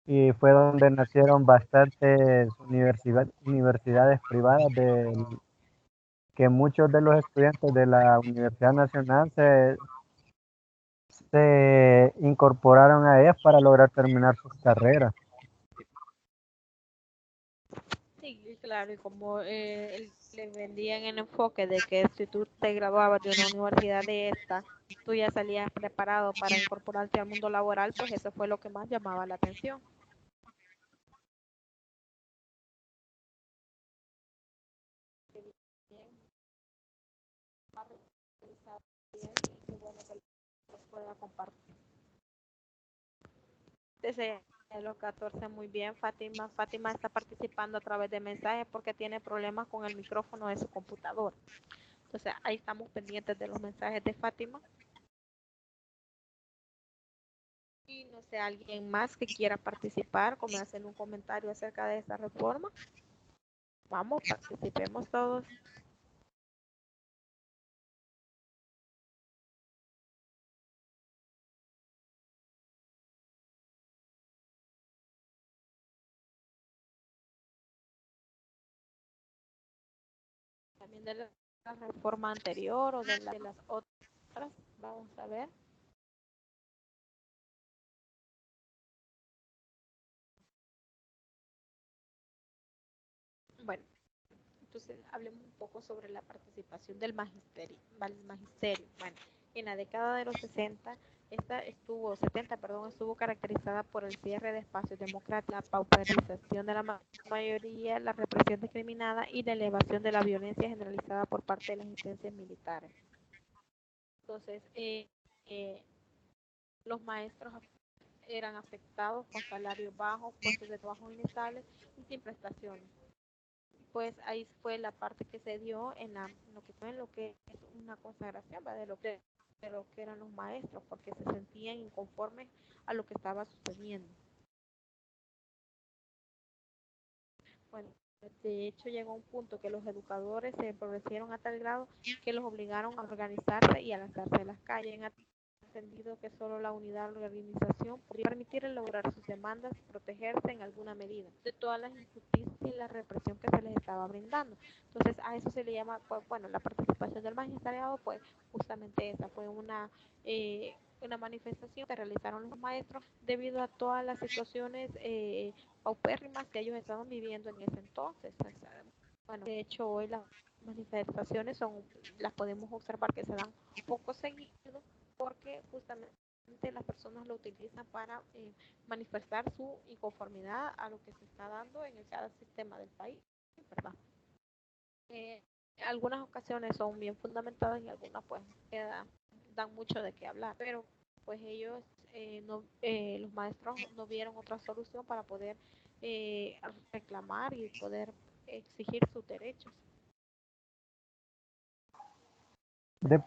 y fue donde nacieron bastantes universidades privadas que muchos de los estudiantes de la Universidad Nacional se incorporaron a ellas para lograr terminar sus carreras. Sí, claro, y como le vendían el enfoque de que si tú te graduabas de una universidad de esta, tú ya salías preparado para incorporarte al mundo laboral, pues eso fue lo que más llamaba la atención. Bien, más realizado bien, y qué bueno que los pueda compartir. Desde los 14, muy bien, Fátima. Fátima está participando a través de mensajes porque tiene problemas con el micrófono de su computador. Entonces, ahí estamos pendientes de los mensajes de Fátima. Y no sé, alguien más que quiera participar, como hacer un comentario acerca de esta reforma. Vamos, participemos todos. También de la reforma anterior o de las otras. Vamos a ver. Bueno, entonces hablemos un poco sobre la participación del magisterio. Bueno, en la década de los 60, esta estuvo, 70, perdón, estuvo caracterizada por el cierre de espacios democráticos, la pauperización de la mayoría, la represión discriminada y la elevación de la violencia generalizada por parte de las instancias militares. Entonces, los maestros eran afectados con salarios bajos, puestos de trabajo inestables y sin prestaciones. pues ahí fue la parte que se dio en lo que fue en lo que es una consagración, ¿verdad? De lo que eran los maestros, porque se sentían inconformes a lo que estaba sucediendo. Bueno, de hecho llegó un punto que los educadores se empobrecieron a tal grado que los obligaron a organizarse y a lanzarse a las calles. Han entendido que solo la unidad de la organización podría permitirles lograr sus demandas y protegerse en alguna medida de todas las injusticias y la represión que se les estaba brindando. Entonces a eso se le llama, pues, bueno, la participación del magistrado, pues justamente esa fue una manifestación que realizaron los maestros debido a todas las situaciones paupérrimas que ellos estaban viviendo en ese entonces. Bueno, de hecho hoy las manifestaciones las podemos observar que se dan poco seguido porque justamente las personas lo utilizan para manifestar su inconformidad a lo que se está dando en cada sistema del país, ¿verdad? Eh, Algunas ocasiones son bien fundamentadas y algunas pues dan mucho de qué hablar, pero pues ellos, los maestros no vieron otra solución para poder reclamar y poder exigir sus derechos.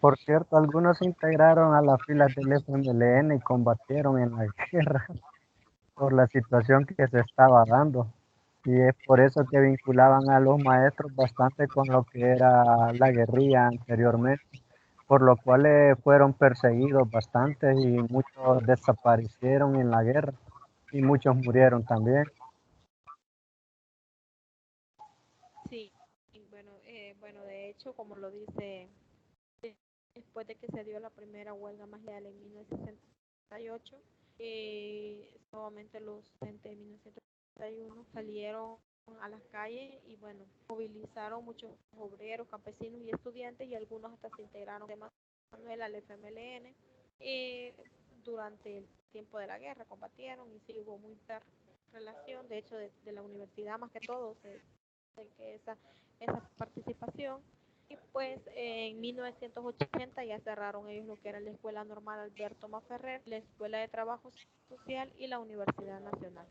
Por cierto, algunos se integraron a las filas del FMLN y combatieron en la guerra por la situación que se estaba dando. Y es por eso que vinculaban a los maestros bastante con lo que era la guerrilla anteriormente, por lo cual fueron perseguidos bastante y muchos desaparecieron en la guerra y muchos murieron también. Sí, bueno, de hecho, como lo dice, después de que se dio la primera huelga marcial en 1968, nuevamente los estudiantes de 1961 salieron a las calles y bueno, movilizaron muchos obreros, campesinos y estudiantes y algunos hasta se integraron de Manuel al FMLN. Eh, Durante el tiempo de la guerra combatieron y sí hubo mucha relación, de hecho de la universidad más que todo, de que esa participación. Y pues en 1980 ya cerraron ellos lo que era la Escuela Normal Alberto Maferrer, la Escuela de Trabajo Social y la Universidad Nacional.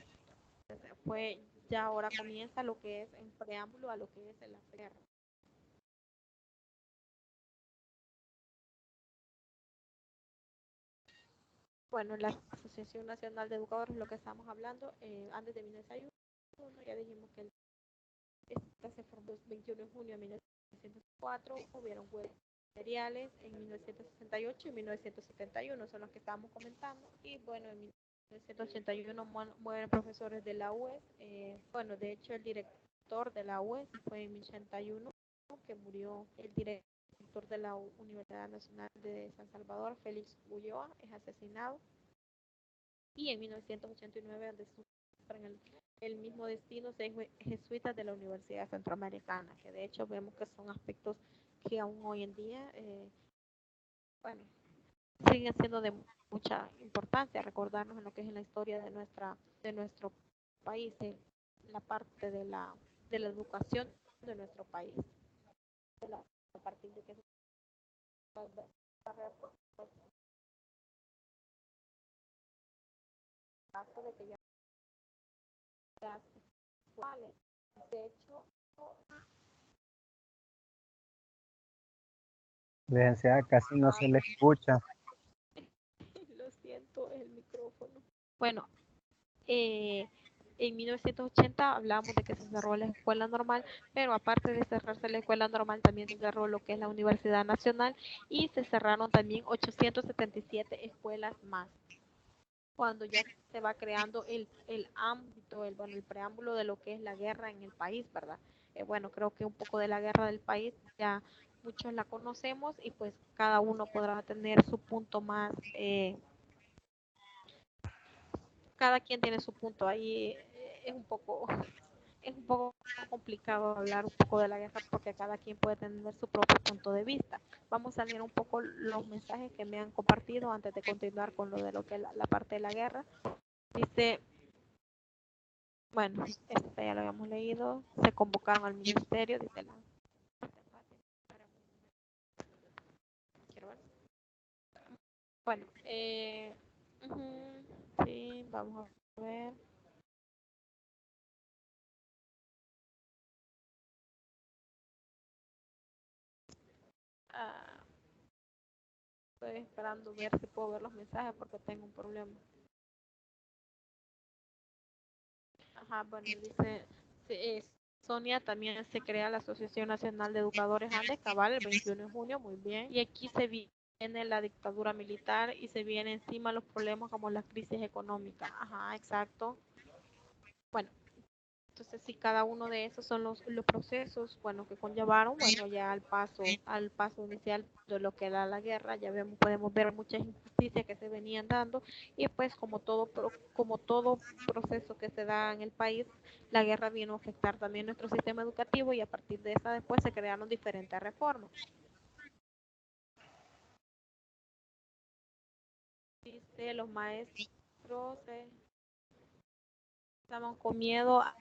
Entonces, ya ahora comienza lo que es en preámbulo a lo que es la guerra. Bueno, la Asociación Nacional de Educadores, lo que estamos hablando, antes de 1961, ya dijimos que esta se formó el 21 de junio de 1904, hubieron huelgas materiales en 1968 y 1971, son los que estábamos comentando, y bueno, en 1981 mueren profesores de la UES, bueno, de hecho el director de la UES fue en 1981, que murió el director de la Universidad Nacional de San Salvador, Félix Ulloa, es asesinado, y en 1989 donde sufren el mismo destino seis jesuitas de la Universidad Centroamericana, que de hecho vemos que son aspectos que aún hoy en día, bueno, siguen siendo de mucha importancia recordarnos en lo que es en la historia de nuestro país, de la parte de la educación de nuestro país, a partir de que se de que ya de hecho Licenciada, casi no se le escucha. lo siento, el micrófono. Bueno, en 1980 hablamos de que se cerró la escuela normal, pero aparte de cerrarse la escuela normal, también se cerró lo que es la Universidad Nacional y se cerraron también 877 escuelas más. Cuando ya se va creando el ámbito, bueno, el preámbulo de lo que es la guerra en el país, ¿verdad? Bueno, creo que un poco de la guerra del país ya muchos la conocemos y pues cada uno podrá tener su punto más, cada quien tiene su punto ahí, es un poco complicado hablar un poco de la guerra porque cada quien puede tener su propio punto de vista. Vamos a leer un poco los mensajes que me han compartido antes de continuar con lo que es la parte de la guerra. Dice, bueno, este ya lo habíamos leído, se convocaron al ministerio, dice la... Bueno, sí, vamos a ver. Estoy esperando ver si puedo ver los mensajes porque tengo un problema. Ajá, bueno, dice Sonia, también se crea la Asociación Nacional de Educadores Andes, cabal, el 21 de junio, muy bien. Y aquí se viene la dictadura militar y se viene encima los problemas como la crisis económica. Ajá, exacto. Bueno, entonces sí, cada uno de esos son los procesos, bueno, que conllevaron, bueno, ya al paso inicial de lo que era la guerra, ya vemos, podemos ver muchas injusticias que se venían dando y pues como todo proceso que se da en el país, la guerra vino a afectar también nuestro sistema educativo y a partir de esa después se crearon diferentes reformas. Dice, los maestros estaban con miedo a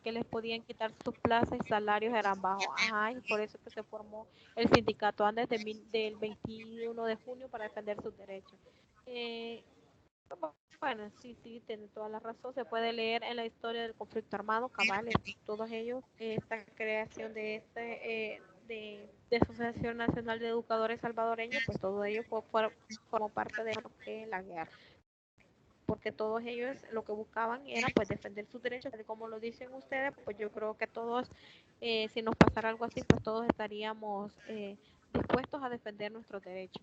que les podían quitar sus plazas y salarios eran bajos. Ajá, y por eso que se formó el sindicato antes del 21 de junio para defender sus derechos. Eh, bueno, sí, sí, tiene toda la razón. Se puede leer en la historia del conflicto armado, cabales, todos ellos, esta creación de de Asociación Nacional de Educadores Salvadoreños, pues todo ello formó parte de la guerra, porque todos ellos lo que buscaban era pues defender sus derechos, como lo dicen ustedes, pues yo creo que todos, si nos pasara algo así, pues todos estaríamos dispuestos a defender nuestros derechos.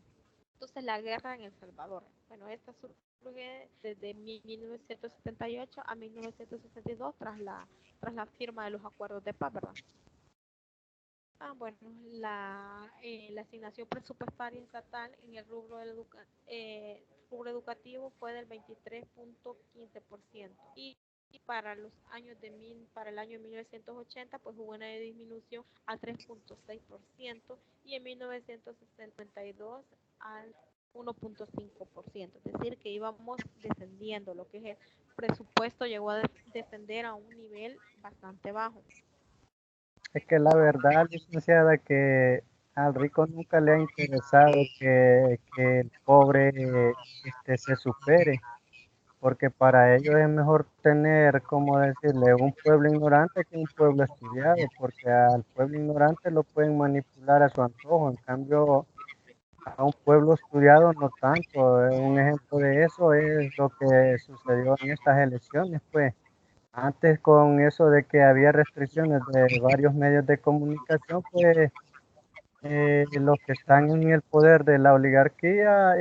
Entonces la guerra en El Salvador, bueno, esta surge desde 1978 a 1962 tras la firma de los acuerdos de paz, ¿verdad? Bueno, la asignación presupuestaria estatal en el rubro educativo fue del 23.15% y para los años para el año 1980 pues hubo una disminución al 3.6% y en 1962 al 1.5%, es decir, que íbamos descendiendo, lo que es el presupuesto llegó a descender a un nivel bastante bajo. Es que la verdad, licenciada, que al rico nunca le ha interesado que el pobre se supere, porque para ellos es mejor tener, como decirle, un pueblo ignorante que un pueblo estudiado, porque al pueblo ignorante lo pueden manipular a su antojo, en cambio a un pueblo estudiado no tanto. Un ejemplo de eso es lo que sucedió en estas elecciones, pues. Antes con eso de que había restricciones de varios medios de comunicación, pues los que están en el poder de la oligarquía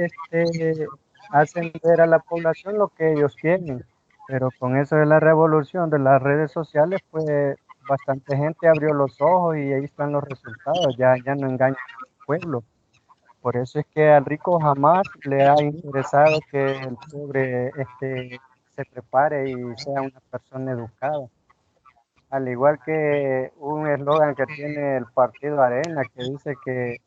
hacen ver a la población lo que ellos quieren. Pero con eso de la revolución de las redes sociales, pues bastante gente abrió los ojos y ahí están los resultados, ya no engañan al pueblo. Por eso es que al rico jamás le ha interesado que el pobre se prepare y sea una persona educada. Al igual que un eslogan que tiene el partido Arena que dice que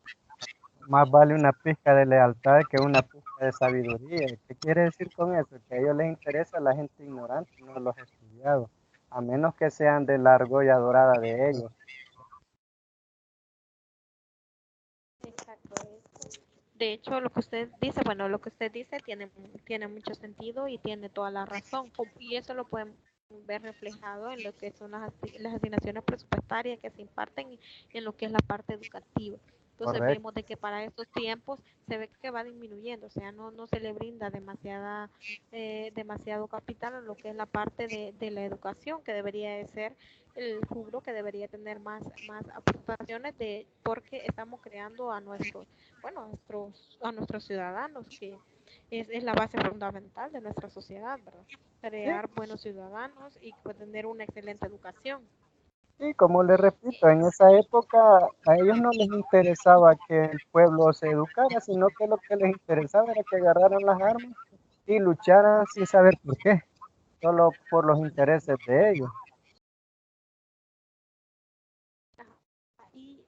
más vale una pizca de lealtad que una pizca de sabiduría. ¿Qué quiere decir con eso? Que a ellos les interesa la gente ignorante, no los estudiados, a menos que sean de la argolla dorada de ellos. Exacto. De hecho, lo que usted dice, bueno, lo que usted dice tiene mucho sentido y tiene toda la razón. Y eso lo podemos ver reflejado en lo que son las asignaciones presupuestarias que se imparten en lo que es la parte educativa. Entonces Correcto. vemos de que para estos tiempos se ve que va disminuyendo, o sea, no se le brinda demasiado capital a lo que es la parte de la educación, que debería de ser el rubro que debería tener más aportaciones porque estamos creando a nuestros ciudadanos, que es la base fundamental de nuestra sociedad, ¿verdad? Sí, Crear buenos ciudadanos y pues, tener una excelente educación. y como les repito, en esa época a ellos no les interesaba que el pueblo se educara, sino que lo que les interesaba era que agarraran las armas y lucharan sin saber por qué, solo por los intereses de ellos. Y,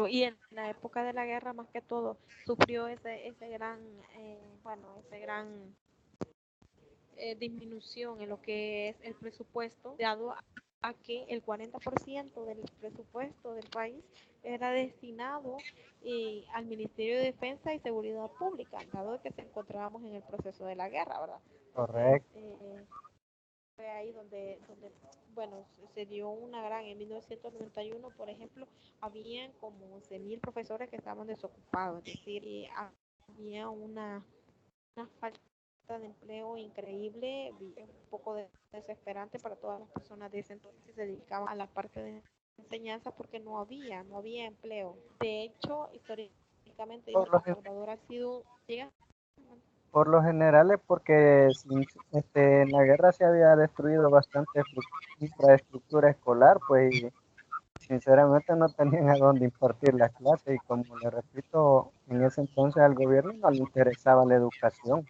y en la época de la guerra, más que todo, sufrió ese gran, ese gran disminución en lo que es el presupuesto, dado a que el 40% del presupuesto del país era destinado al Ministerio de Defensa y Seguridad Pública, dado que se encontrábamos en el proceso de la guerra, ¿verdad? Entonces, Correcto. fue ahí donde, bueno, se dio una gran, en 1991, por ejemplo, habían como 11.000 profesores que estaban desocupados, es decir, había una falta de empleo increíble, un poco desesperante para todas las personas de ese entonces que se dedicaban a la parte de enseñanza porque no había empleo. De hecho, históricamente Por lo, El Salvador ha sido, llega, por lo general es porque en la guerra se había destruido bastante infraestructura escolar, pues y sinceramente no tenían a dónde impartir las clases y como le repito, en ese entonces al gobierno no le interesaba la educación.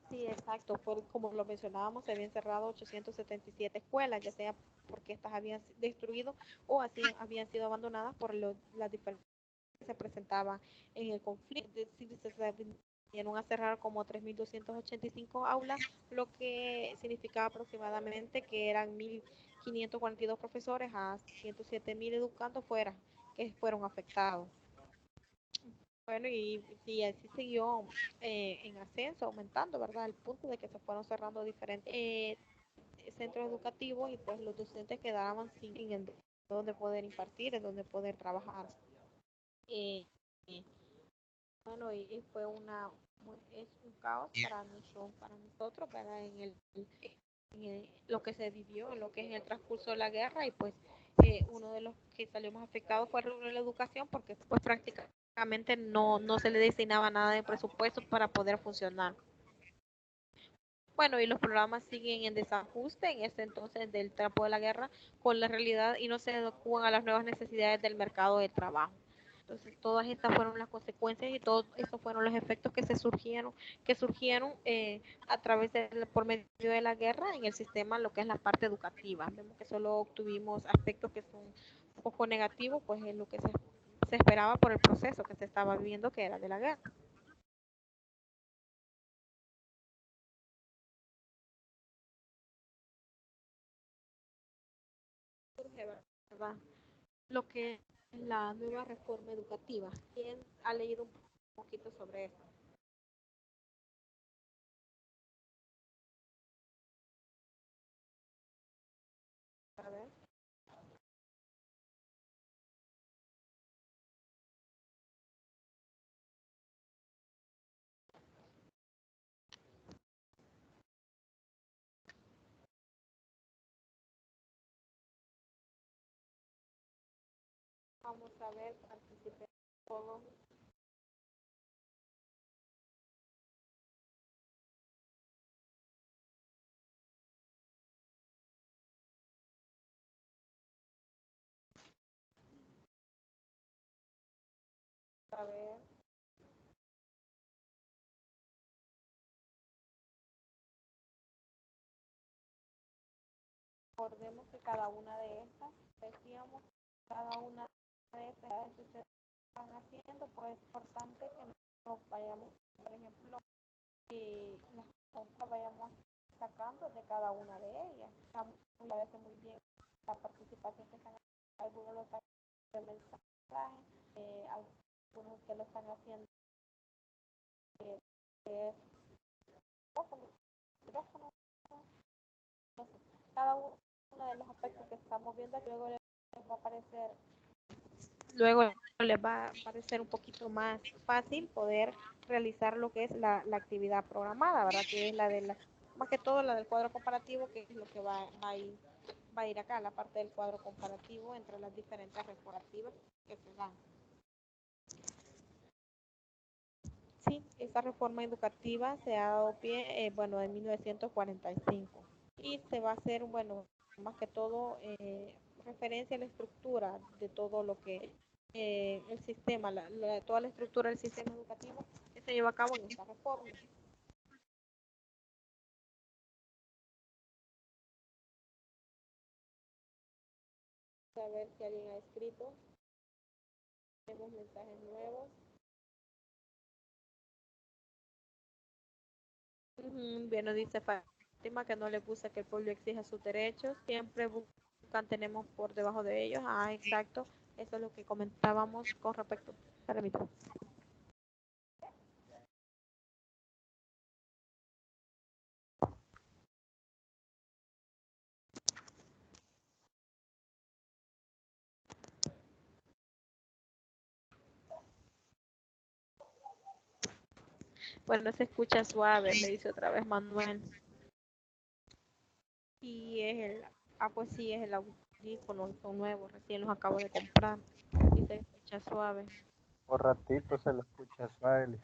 sí, exacto, como lo mencionábamos, se habían cerrado 877 escuelas, ya sea porque estas habían destruido o así habían sido abandonadas por las diferencias que se presentaban en el conflicto. Es decir, se vinieron a cerrar como 3.285 aulas, lo que significaba aproximadamente que eran 1.542 profesores a 107.000 educandos fuera, que fueron afectados. Bueno, y así siguió en ascenso, aumentando, ¿verdad? El punto de que se fueron cerrando diferentes centros educativos y pues los docentes quedaban sin en donde poder impartir, en donde poder trabajar. Eh, eh, bueno, y fue es un caos para nosotros, ¿verdad? Lo que se vivió, en lo que es el transcurso de la guerra y pues uno de los que salimos afectados fue la educación porque pues prácticamente no se le destinaba nada de presupuesto para poder funcionar. Bueno, y los programas siguen en desajuste en este entonces del tiempo de la guerra con la realidad y no se adecuan a las nuevas necesidades del mercado de trabajo. Entonces, todas estas fueron las consecuencias y todos estos fueron los efectos que surgieron a través por medio de la guerra en el sistema, lo que es la parte educativa. Vemos que solo obtuvimos aspectos que son un poco negativos, pues es lo que se esperaba por el proceso que se estaba viviendo, que era de la guerra. Surge, ¿verdad? Lo que es la nueva reforma educativa. ¿Quién ha leído un poquito sobre eso? A ver, vamos a ver, participemos todos. A ver, recordemos que cada una de estas, decíamos, cada una de estas que ustedes están haciendo, pues es importante que nos vayamos, por ejemplo, las cosas vayamos sacando de cada una de ellas. Estamos a veces muy bien la participación que están haciendo, algunos lo están haciendo de mensaje, algunos que lo están haciendo de micrófono, cada uno de los aspectos que estamos viendo luego les va a aparecer luego les va a parecer un poquito más fácil poder realizar lo que es la actividad programada, ¿verdad? Que es más que todo la del cuadro comparativo, que es lo que va a ir acá, la parte del cuadro comparativo entre las diferentes reformativas que se dan. Sí, esta reforma educativa se ha dado pie, bueno, en 1945 y se va a hacer, bueno, más que todo referencia a la estructura de todo lo que el sistema, toda la estructura del sistema educativo que se lleva a cabo en esta reforma. A ver si alguien ha escrito, tenemos mensajes nuevos. Bien, nos dice Fátima que no le gusta que el pueblo exija sus derechos, siempre buscan, tenemos por debajo de ellos. Ah, exacto, eso es lo que comentábamos con respecto. Permítame. Bueno, se escucha suave, le dice otra vez Manuel. Y es el, pues sí, es el audífono, son nuevos, recién los acabo de comprar. Y se escucha suave. Por ratito se lo escucha suave.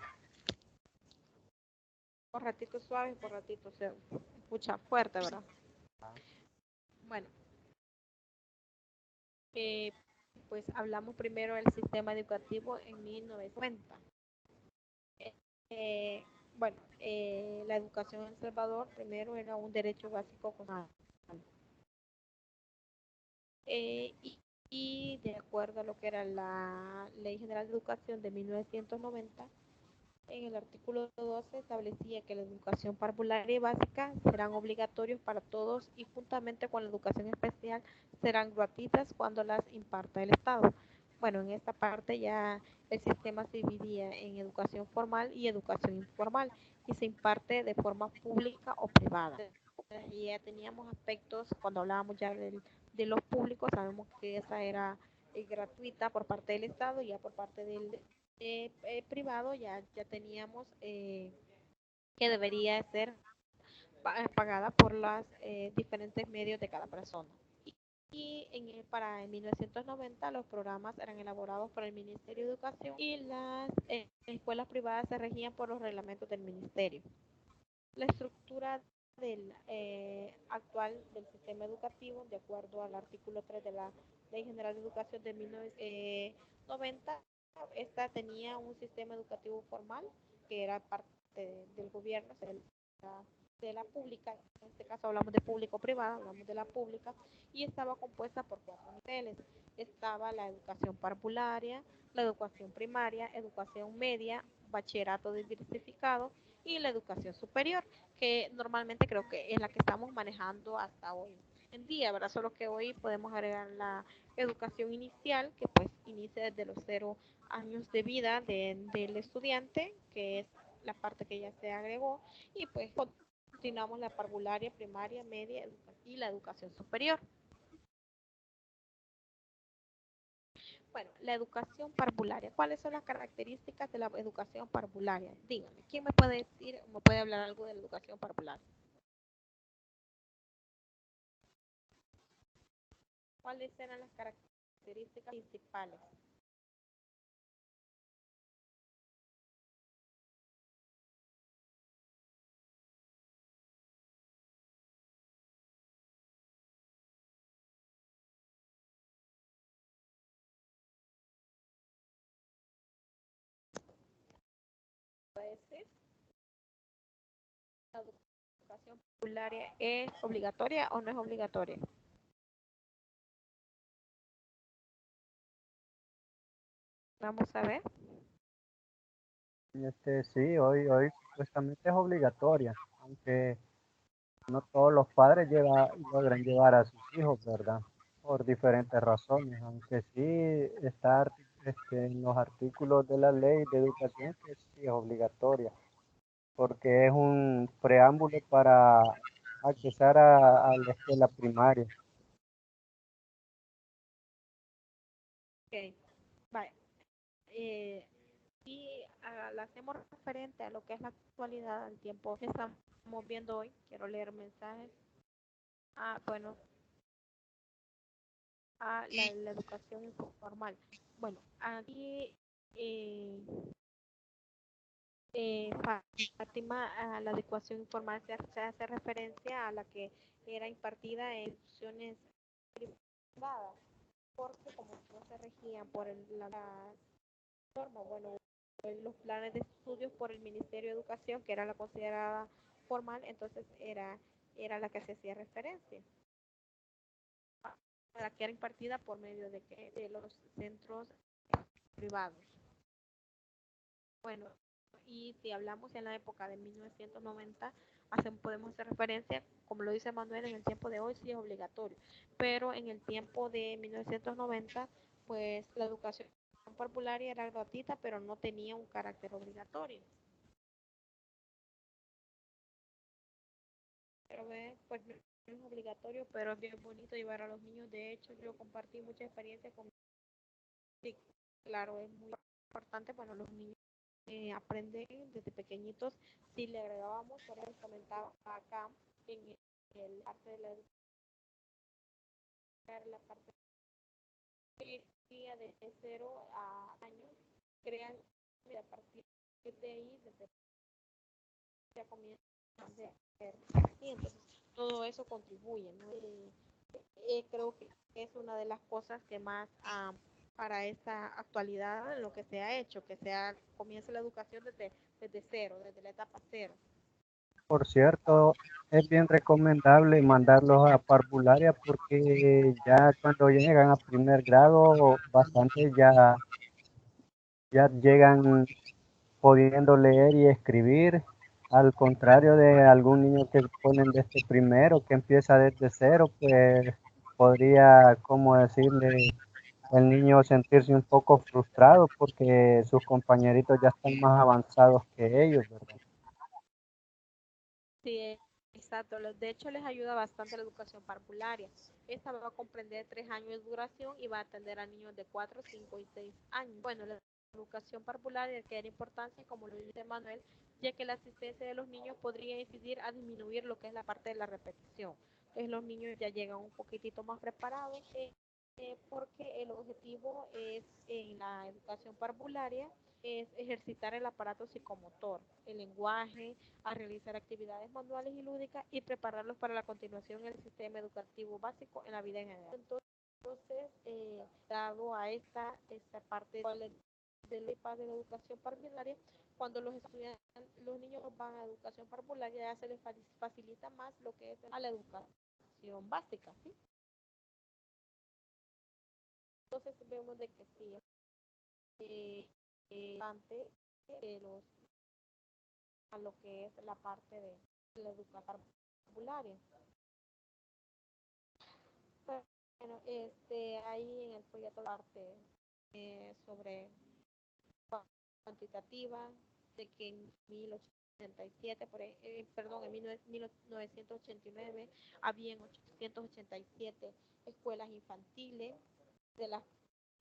Por ratito suave, por ratito se escucha fuerte, ¿verdad? Bueno, pues hablamos primero del sistema educativo en 1990. Eh, bueno, la educación en El Salvador primero era un derecho básico constitucional. Y de acuerdo a lo que era la Ley General de Educación de 1990, en el artículo 12 establecía que la educación parvularia y básica serán obligatorios para todos y juntamente con la educación especial serán gratuitas cuando las imparta el Estado. Bueno, en esta parte ya el sistema se dividía en educación formal y educación informal y se imparte de forma pública o privada. Y ya teníamos aspectos, cuando hablábamos ya de los públicos, sabemos que esa era gratuita por parte del Estado y ya por parte del privado ya teníamos que debería ser pagada por los diferentes medios de cada persona. Y para 1990 los programas eran elaborados por el Ministerio de Educación y las escuelas privadas se regían por los reglamentos del Ministerio. La estructura del actual del sistema educativo, de acuerdo al artículo 3 de la Ley General de Educación de 1990, esta tenía un sistema educativo formal que era parte del gobierno, de la pública, en este caso hablamos de público-privada, hablamos de la pública, y estaba compuesta por 4 niveles. Estaba la educación parvularia, la educación primaria, educación media, bachillerato diversificado y la educación superior, que normalmente creo que es la que estamos manejando hasta hoy en día, ¿verdad? Solo que hoy podemos agregar la educación inicial, que pues inicia desde los 0 años de vida del estudiante, que es la parte que ya se agregó, y pues continuamos la parvularia, primaria, media y la educación superior. Bueno, la educación parvularia. ¿Cuáles son las características de la educación parvularia? Díganme, ¿quién me puede decir, me puede hablar algo de la educación parvularia? ¿Cuáles eran las características principales? ¿Puede decir? ¿La educación parvularia es obligatoria o no es obligatoria? Vamos a ver. Sí, hoy supuestamente es obligatoria, aunque no todos los padres logran llevar a sus hijos, ¿verdad? Por diferentes razones, aunque sí está en los artículos de la ley de educación que sí es obligatoria, porque es un preámbulo para accesar a la escuela primaria. Ok, vale. Eh, y la hacemos referente a lo que es la actualidad, al tiempo que estamos viendo hoy. Quiero leer mensajes. Bueno, la educación informal. Bueno, aquí eh, Fátima, a la educación informal se hace referencia a la que era impartida en instituciones privadas, porque como no se regían por la norma, bueno, los planes de estudios por el Ministerio de Educación, que era la considerada formal, entonces era la que se hacía referencia, la que era impartida por medio de los centros privados. Bueno, y si hablamos en la época de 1990, podemos hacer referencia, como lo dice Manuel, en el tiempo de hoy sí es obligatorio, pero en el tiempo de 1990, pues la educación popular era gratuita, pero no tenía un carácter obligatorio. Pero pues no es obligatorio, pero es bien bonito llevar a los niños. De hecho, yo compartí mucha experiencia con sí, claro, es muy importante para los niños aprenden desde pequeñitos. Si le agregábamos, por ejemplo, comentaba acá en el arte de la educación, la parte de 0 a años, crean a partir de ahí, desde ya comienzan a hacer. Y entonces todo eso contribuye, ¿no? Creo que es una de las cosas que más para esta actualidad lo que se ha hecho, que comience la educación desde cero, desde la etapa cero. Por cierto, es bien recomendable mandarlos a parvularia porque ya cuando llegan a primer grado, bastante ya llegan pudiendo leer y escribir, al contrario de algún niño que ponen desde primero, que empieza desde cero, pues podría, como decirle, el niño sentirse un poco frustrado porque sus compañeritos ya están más avanzados que ellos, ¿verdad? Sí, exacto. De hecho, les ayuda bastante la educación parvularia. Esta va a comprender 3 años de duración y va a atender a niños de 4, 5 y 6 años. Bueno, la educación parvularia adquiere importancia, como lo dice Manuel, ya que la asistencia de los niños podría incidir a disminuir lo que es la parte de la repetición. Entonces, los niños ya llegan un poquitito más preparados porque el objetivo es en la educación parvularia es ejercitar el aparato psicomotor, el lenguaje, a realizar actividades manuales y lúdicas y prepararlos para la continuación en el sistema educativo básico en la vida en general. Entonces, dado a esta parte de la educación parvularia, cuando los niños van a educación parvularia ya se les facilita más lo que es a la educación básica, ¿sí? Entonces vemos de que sí, antes los a lo que es la parte de la educación parvularia. Bueno, ahí en el folleto de arte sobre cuantitativa, de que en 1087, perdón, en 1989 habían 887 escuelas infantiles, de las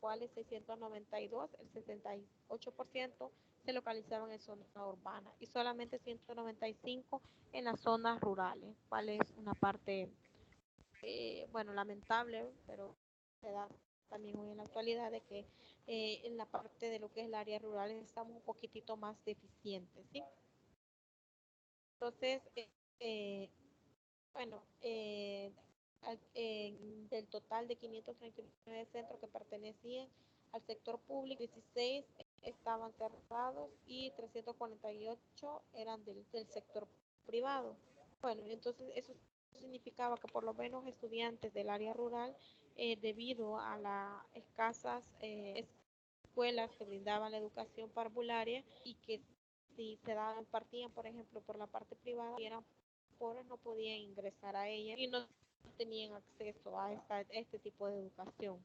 cuales 692, el 68%, se localizaban en zonas urbanas y solamente 195 en las zonas rurales, cual es una parte, bueno, lamentable, pero se da también hoy en la actualidad de que en la parte de lo que es el área rural estamos un poquitito más deficientes, ¿sí? Entonces, eh, bueno, del total de 539 centros que pertenecían al sector público, 16 estaban cerrados y 348 eran del sector privado. Bueno, entonces eso significaba que por lo menos estudiantes del área rural, debido a las escasas escuelas que brindaban la educación parvularia y que si se daban, partían, por ejemplo, por la parte privada y eran pobres, no podían ingresar a ella y no tenían acceso a este tipo de educación.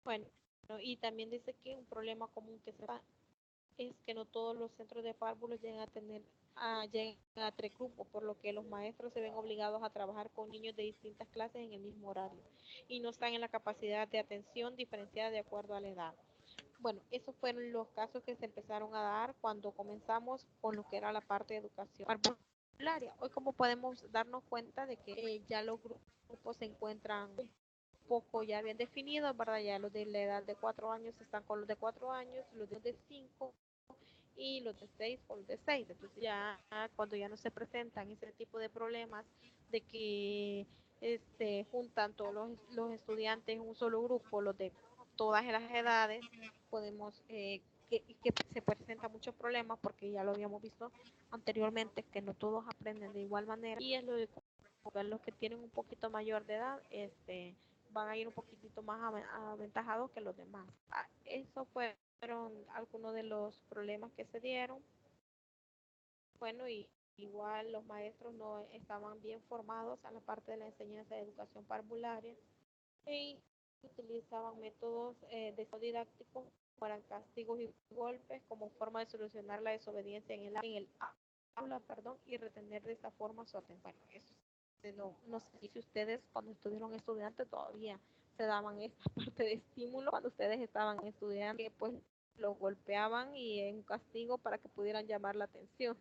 Bueno, y también dice que un problema común que se da es que no todos los centros de párvulos llegan a 3 grupos, por lo que los maestros se ven obligados a trabajar con niños de distintas clases en el mismo horario y no están en la capacidad de atención diferenciada de acuerdo a la edad. Bueno, esos fueron los casos que se empezaron a dar cuando comenzamos con lo que era la parte de educación parvularia. Hoy como podemos darnos cuenta de que ya los grupos se encuentran un poco ya bien definidos, ¿verdad? Ya los de la edad de 4 años están con los de 4 años, los de 5 y los de 6 con los de 6. Entonces ya cuando ya no se presentan ese tipo de problemas de que juntan todos los estudiantes en un solo grupo, los de todas las edades, podemos que se presentan muchos problemas porque ya lo habíamos visto anteriormente que no todos aprenden de igual manera y es lo de los que tienen un poquito mayor de edad van a ir un poquitito más aventajados que los demás. Eso fueron algunos de los problemas que se dieron. Bueno, y igual los maestros no estaban bien formados a la parte de la enseñanza de educación parvularia y utilizaban métodos didácticos para castigos y golpes como forma de solucionar la desobediencia en el aula, perdón, y retener de esta forma su atención. Bueno, eso no sé si ustedes cuando estuvieron estudiantes todavía se daban esta parte de estímulo cuando ustedes estaban estudiando, que pues los golpeaban y en castigo para que pudieran llamar la atención.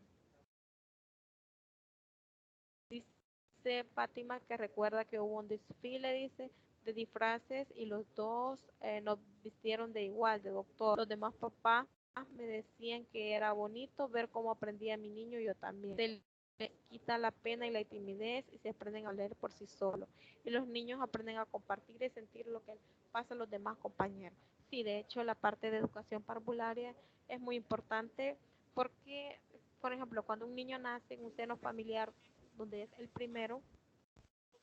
Dice Fátima que recuerda que hubo un desfile, dice, de disfraces y los dos nos vistieron de igual, de doctor. Los demás papás me decían que era bonito ver cómo aprendía mi niño y yo también. Se le quita la pena y la timidez y se aprenden a leer por sí solos. Y los niños aprenden a compartir y sentir lo que pasa a los demás compañeros. Sí, de hecho, la parte de educación parvularia es muy importante porque, por ejemplo, cuando un niño nace en un seno familiar donde es el primero,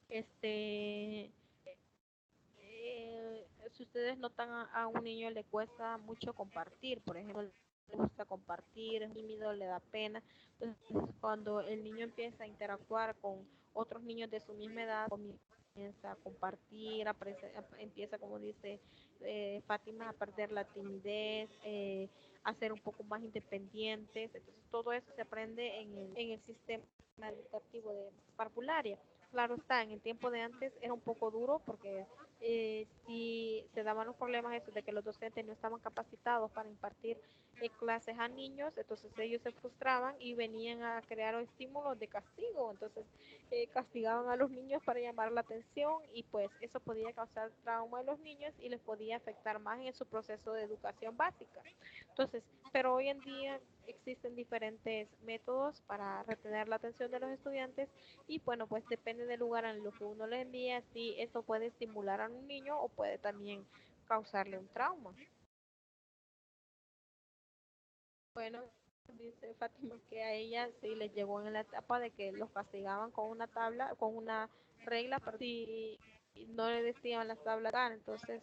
este, si ustedes notan a un niño le cuesta mucho compartir, por ejemplo, le gusta compartir, es tímido, le da pena. Entonces, cuando el niño empieza a interactuar con otros niños de su misma edad, comienza a compartir, empieza, como dice Fátima, a perder la timidez, a ser un poco más independientes. Entonces, todo eso se aprende en el sistema educativo de parvularia. Claro está, en el tiempo de antes era un poco duro porque si se daban los problemas esos de que los docentes no estaban capacitados para impartir clases a niños, entonces ellos se frustraban y venían a crear estímulos de castigo, entonces castigaban a los niños para llamar la atención y pues eso podía causar trauma a los niños y les podía afectar más en su proceso de educación básica. Entonces, pero hoy en día existen diferentes métodos para retener la atención de los estudiantes y bueno, pues depende del lugar en lo que uno le envía, si eso puede estimular a un niño o puede también causarle un trauma. Bueno, dice Fátima que a ella sí le llegó en la etapa de que los castigaban con una tabla, con una regla, pero si no le decían las tablas, entonces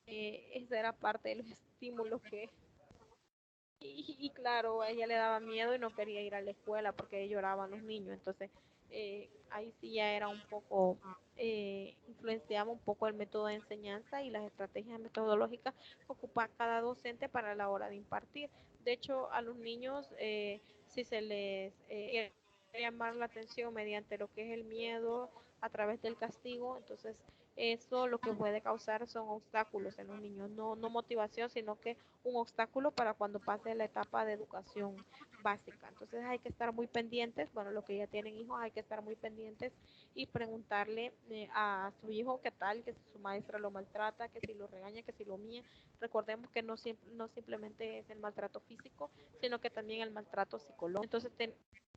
esa era parte de los estímulos que y claro, a ella le daba miedo y no quería ir a la escuela porque lloraban los niños. Entonces, ahí sí ya era un poco, influenciaba un poco el método de enseñanza y las estrategias metodológicas que ocupa cada docente para la hora de impartir. De hecho, a los niños, si se les quiere llamar la atención mediante lo que es el miedo a través del castigo, entonces eso lo que puede causar son obstáculos en los niños, no motivación, sino que un obstáculo para cuando pase la etapa de educación básica. Entonces hay que estar muy pendientes, bueno, los que ya tienen hijos hay que estar muy pendientes y preguntarle a su hijo qué tal, que si su maestra lo maltrata, que si lo regaña, que si lo mía. Recordemos que no simplemente es el maltrato físico, sino que también el maltrato psicológico. Entonces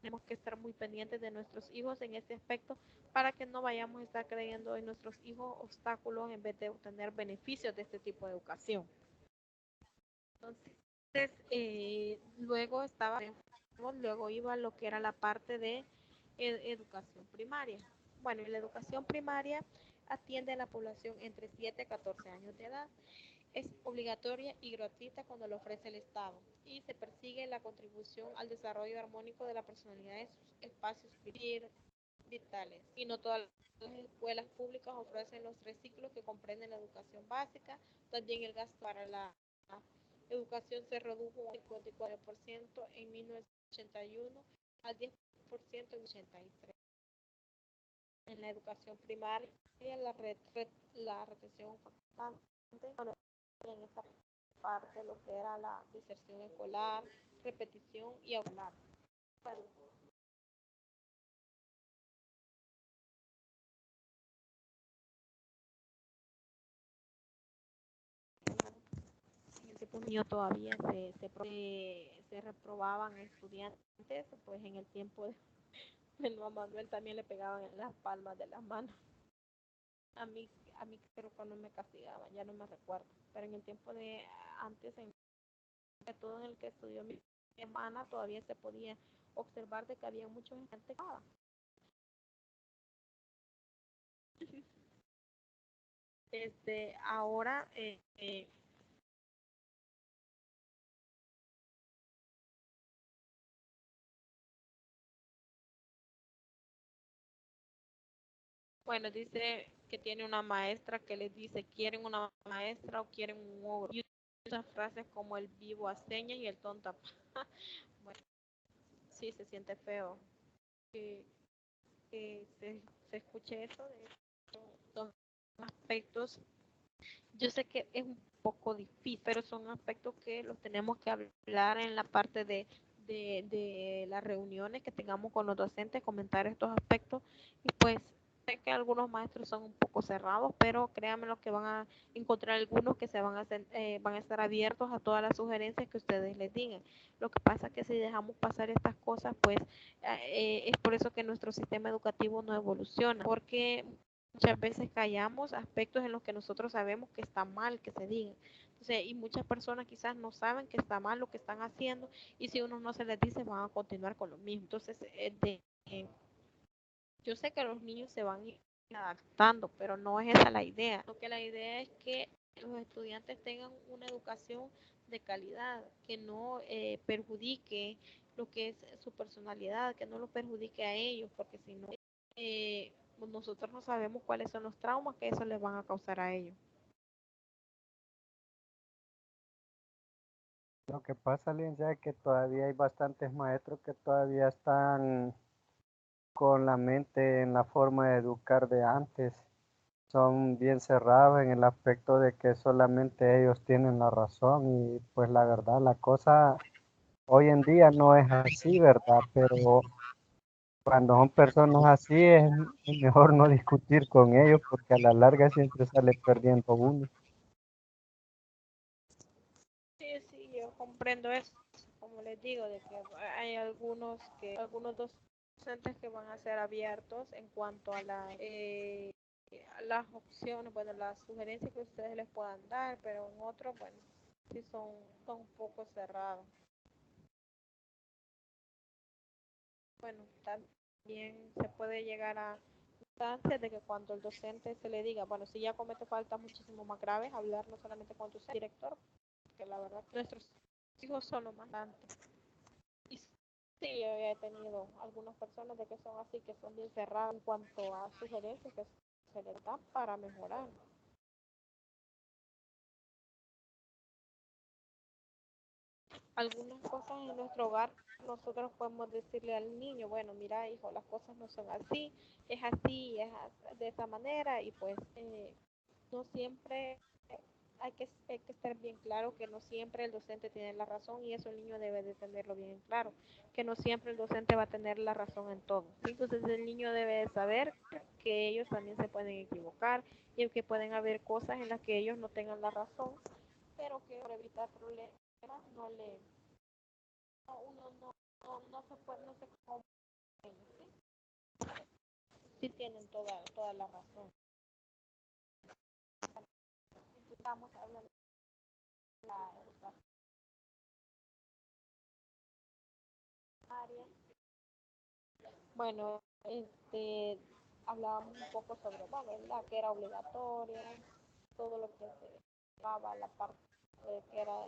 tenemos que estar muy pendientes de nuestros hijos en este aspecto para que no vayamos a estar creyendo en nuestros hijos obstáculos en vez de obtener beneficios de este tipo de educación. Entonces, luego iba lo que era la parte de educación primaria. Bueno, y la educación primaria atiende a la población entre 7 y 14 años de edad. Es obligatoria y gratuita cuando lo ofrece el Estado y se persigue la contribución al desarrollo armónico de la personalidad de sus espacios vitales. Y no todas las escuelas públicas ofrecen los 3 ciclos que comprenden la educación básica. También el gasto para la educación se redujo un 54% en 1981 al 10% en 1983. En la educación primaria, la retención constante, en esta parte lo que era la diserción escolar, repetición y hablar. Bueno, en ese punto todavía se reprobaban estudiantes, pues en el tiempo de Juan Manuel también le pegaban en las palmas de las manos. A mí, a mí creo que no me castigaban, ya no me recuerdo, pero en el tiempo de antes, en todo en el que estudió mi hermana, todavía se podía observar de que había muchos estudiantes. Ahora, bueno, dice que tiene una maestra que les dice, ¿quieren una maestra o quieren un ogro? Y usa frases como el vivo a señas y el tonta. Bueno, sí, se siente feo que se escuche eso de aspectos, yo sé que es un poco difícil, pero son aspectos que los tenemos que hablar en la parte de las reuniones que tengamos con los docentes, comentar estos aspectos y pues sé que algunos maestros son un poco cerrados, pero créanme lo que van a encontrar algunos que se van a estar abiertos a todas las sugerencias que ustedes les digan. Lo que pasa es que si dejamos pasar estas cosas, pues es por eso que nuestro sistema educativo no evoluciona, porque muchas veces callamos aspectos en los que nosotros sabemos que está mal que se digan. Entonces, y muchas personas quizás no saben que está mal lo que están haciendo y si uno no se les dice van a continuar con lo mismo. Entonces, yo sé que los niños se van a ir adaptando, pero no es esa la idea. Lo que la idea es que los estudiantes tengan una educación de calidad, que no perjudique lo que es su personalidad, que no lo perjudique a ellos, porque si no, eh, nosotros no sabemos cuáles son los traumas que eso les van a causar a ellos. Lo que pasa, Lindsay, es que todavía hay bastantes maestros que todavía están con la mente en la forma de educar de antes. Son bien cerrados en el aspecto de que solamente ellos tienen la razón y pues la verdad, la cosa hoy en día no es así, ¿verdad? Pero cuando son personas así es mejor no discutir con ellos porque a la larga siempre sale perdiendo uno. Sí, sí, yo comprendo eso. Como les digo, de que hay algunos docentes que van a ser abiertos en cuanto a las opciones, bueno, las sugerencias que ustedes les puedan dar, pero en otros, bueno, sí son un poco cerrados. Bueno, también se puede llegar a instancias de que cuando el docente se le diga, bueno, si ya comete faltas muchísimo más graves, hablar no solamente con tu director, porque la verdad nuestros hijos son lo más antes. Y sí, yo he tenido algunas personas de que son así, que son bien cerradas en cuanto a sugerencias que se les dan para mejorar. Algunas cosas en nuestro hogar nosotros podemos decirle al niño, bueno, mira hijo, las cosas no son así, de esa manera y pues no siempre hay que estar bien claro que no siempre el docente tiene la razón y eso el niño debe de tenerlo bien claro, que no siempre el docente va a tener la razón en todo. Entonces el niño debe de saber que ellos también se pueden equivocar y que pueden haber cosas en las que ellos no tengan la razón, pero que por evitar problemas no le uno no se puede, no se come, ¿sí? Sí tienen toda la razón. Estamos hablando de la educación área. Bueno, hablábamos un poco sobre, bueno, la que era obligatoria, todo lo que se llevaba, la parte que era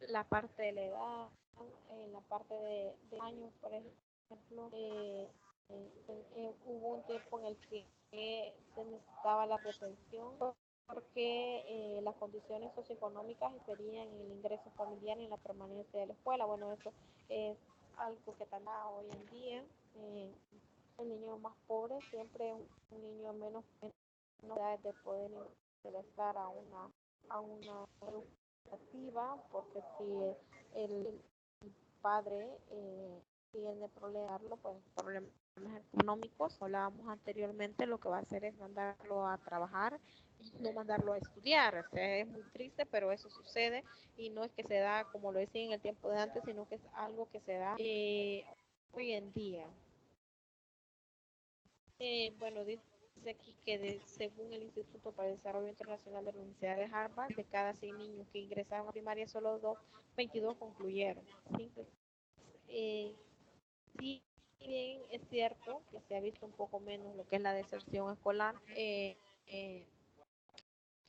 la parte de la edad, la parte de años, por ejemplo, hubo un tiempo en el que se necesitaba la retención porque las condiciones socioeconómicas serían en el ingreso familiar y en la permanencia de la escuela. Bueno, eso es algo que está hoy en día. Eh, el niño más pobre siempre es un niño menos edad de poder ingresar a una educativa, porque si el padre tiene problemas, pues problemas económicos, hablábamos anteriormente, lo que va a hacer es mandarlo a trabajar y no mandarlo a estudiar. O sea, es muy triste, pero eso sucede y no es que se da como lo decía en el tiempo de antes, sino que es algo que se da hoy en día. Bueno, dice aquí que según el Instituto para el Desarrollo Internacional de la Universidad de Harvard, de cada 100 niños que ingresaron a primaria, solo 22 concluyeron. ¿Sí? Eh, sí, bien es cierto que se ha visto un poco menos lo que es la deserción escolar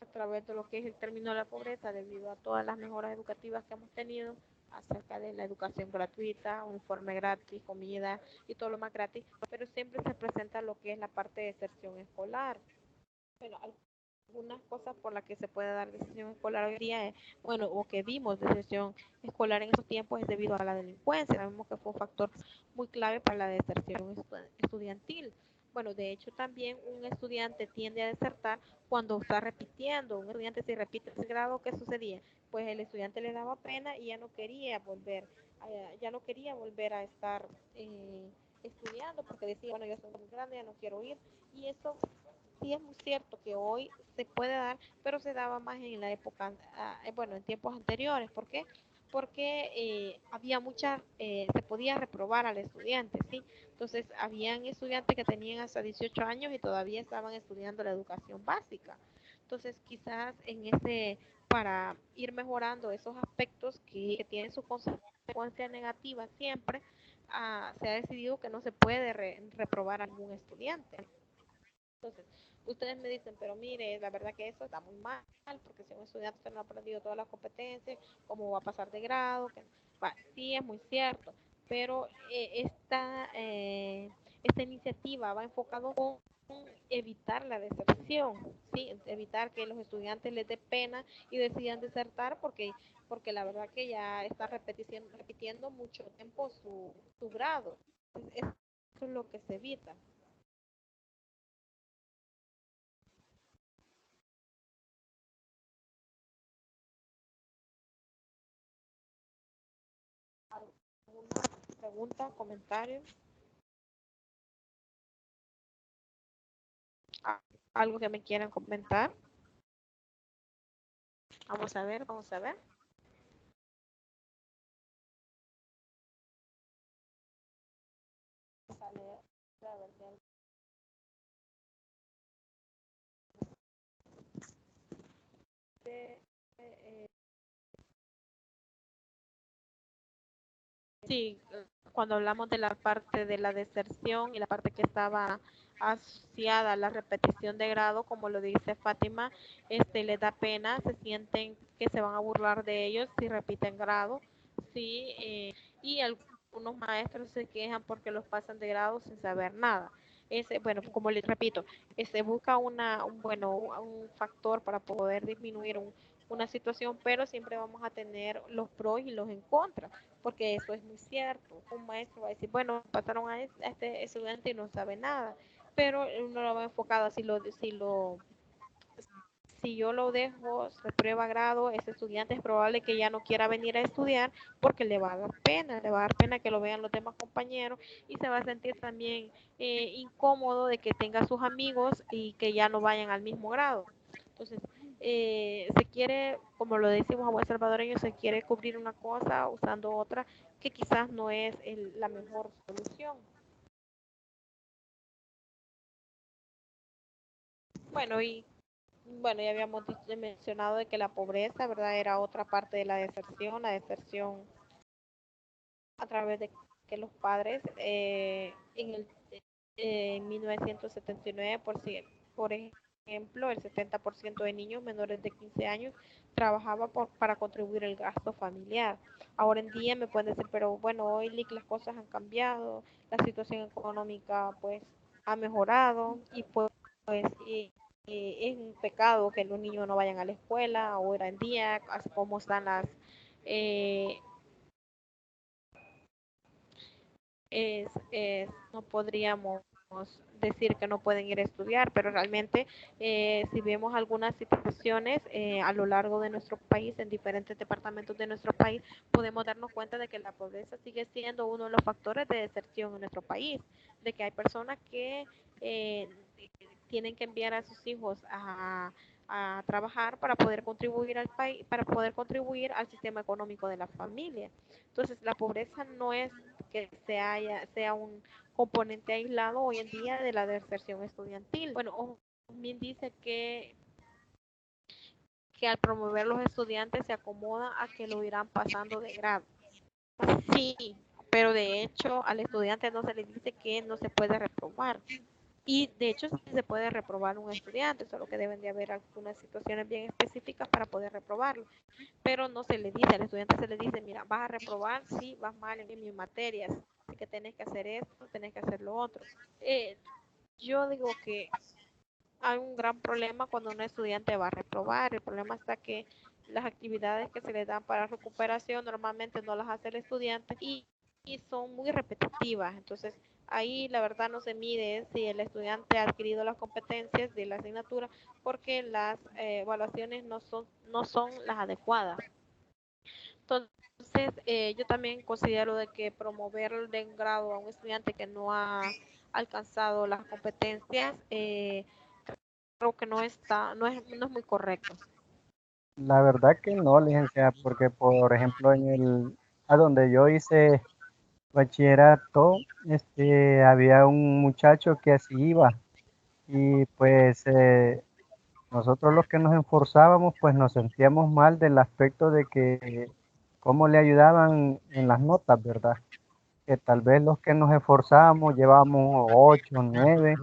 a través de lo que es el término de la pobreza debido a todas las mejoras educativas que hemos tenido acerca de la educación gratuita, uniforme gratis, comida y todo lo más gratis, pero siempre se presenta lo que es la parte de deserción escolar. Bueno, algunas cosas por las que se puede dar deserción escolar hoy día, bueno, o que vimos deserción escolar en esos tiempos es debido a la delincuencia. Sabemos que fue un factor muy clave para la deserción estudiantil. Bueno, de hecho también un estudiante tiende a desertar cuando está repitiendo. Un estudiante si repite ese grado, ¿qué sucedía? Pues el estudiante le daba pena y ya no quería volver a estar estudiando porque decía, bueno, yo soy muy grande, ya no quiero ir. Y eso sí es muy cierto que hoy se puede dar, pero se daba más en la época, bueno, en tiempos anteriores. ¿Por qué? Porque se podía reprobar al estudiante, ¿sí? Entonces, habían estudiantes que tenían hasta 18 años y todavía estaban estudiando la educación básica. Entonces, quizás para ir mejorando esos aspectos que tienen su consecuencia negativa siempre, se ha decidido que no se puede reprobar a algún estudiante. Entonces, ustedes me dicen, pero mire, la verdad que eso está muy mal, porque si un estudiante no ha aprendido todas las competencias, ¿cómo va a pasar de grado? Sí, es muy cierto, pero esta iniciativa va enfocado con evitar la deserción, ¿sí? Evitar que los estudiantes les dé pena y decidan desertar porque la verdad que ya está repitiendo mucho tiempo su grado. Eso es lo que se evita. ¿Alguna pregunta, comentario? Ah, ¿Algo que me quieran comentar? Vamos a ver, vamos a ver. Vamos a leer, a ver eh, sí, cuando hablamos de la parte de la deserción y la parte que estaba asociada a la repetición de grado, como lo dice Fátima, les da pena, se sienten que se van a burlar de ellos si repiten grado, sí, y algunos maestros se quejan porque los pasan de grado sin saber nada. Bueno, como les repito, se busca un factor para poder disminuir una situación, pero siempre vamos a tener los pros y los en contra, porque eso es muy cierto. Un maestro va a decir, bueno, pasaron a este estudiante y no sabe nada, pero uno lo va enfocado, si yo lo dejo, reprueba grado, ese estudiante es probable que ya no quiera venir a estudiar porque le va a dar pena que lo vean los demás compañeros y se va a sentir también incómodo de que tenga sus amigos y que ya no vayan al mismo grado. Entonces, se quiere, como lo decimos a buen salvadoreño, se quiere cubrir una cosa usando otra que quizás no es la mejor solución. Bueno, ya habíamos mencionado de que la pobreza, ¿verdad? Era otra parte de la deserción a través de que los padres en 1979, por ejemplo, el 70% de niños menores de 15 años trabajaba para contribuir el gasto familiar. Ahora en día me pueden decir, pero bueno, hoy las cosas han cambiado, la situación económica pues ha mejorado y pues es un pecado que los niños no vayan a la escuela ahora en día, así como están eh, no podríamos decir que no pueden ir a estudiar, pero realmente si vemos algunas situaciones a lo largo de nuestro país, en diferentes departamentos de nuestro país, podemos darnos cuenta de que la pobreza sigue siendo uno de los factores de deserción en nuestro país, de que hay personas que tienen que enviar a sus hijos a trabajar para poder contribuir al país, para poder contribuir al sistema económico de la familia. Entonces, la pobreza no es que sea un componente aislado hoy en día de la deserción estudiantil. Bueno, también dice que al promover los estudiantes se acomoda a que lo irán pasando de grado. Sí, pero de hecho al estudiante no se le dice que no se puede reprobar. Y de hecho sí se puede reprobar un estudiante, solo que deben de haber algunas situaciones bien específicas para poder reprobarlo. Pero no se le dice, al estudiante se le dice, mira, vas a reprobar si vas mal en mis materias, así que tenés que hacer esto, tenés que hacer lo otro. Eh, yo digo que hay un gran problema cuando un estudiante va a reprobar. El problema está que las actividades que se le dan para recuperación normalmente no las hace el estudiante y son muy repetitivas. Entonces, Ahí la verdad no se mide si el estudiante ha adquirido las competencias de la asignatura porque las evaluaciones no son las adecuadas. Entonces, yo también considero de que promover de grado a un estudiante que no ha alcanzado las competencias, creo que no es muy correcto. La verdad que no, licenciada, porque por ejemplo a donde yo hice bachillerato, había un muchacho que así iba y pues nosotros los que nos esforzábamos pues nos sentíamos mal del aspecto de que cómo le ayudaban en las notas, ¿verdad? Que tal vez los que nos esforzábamos llevábamos 8, 9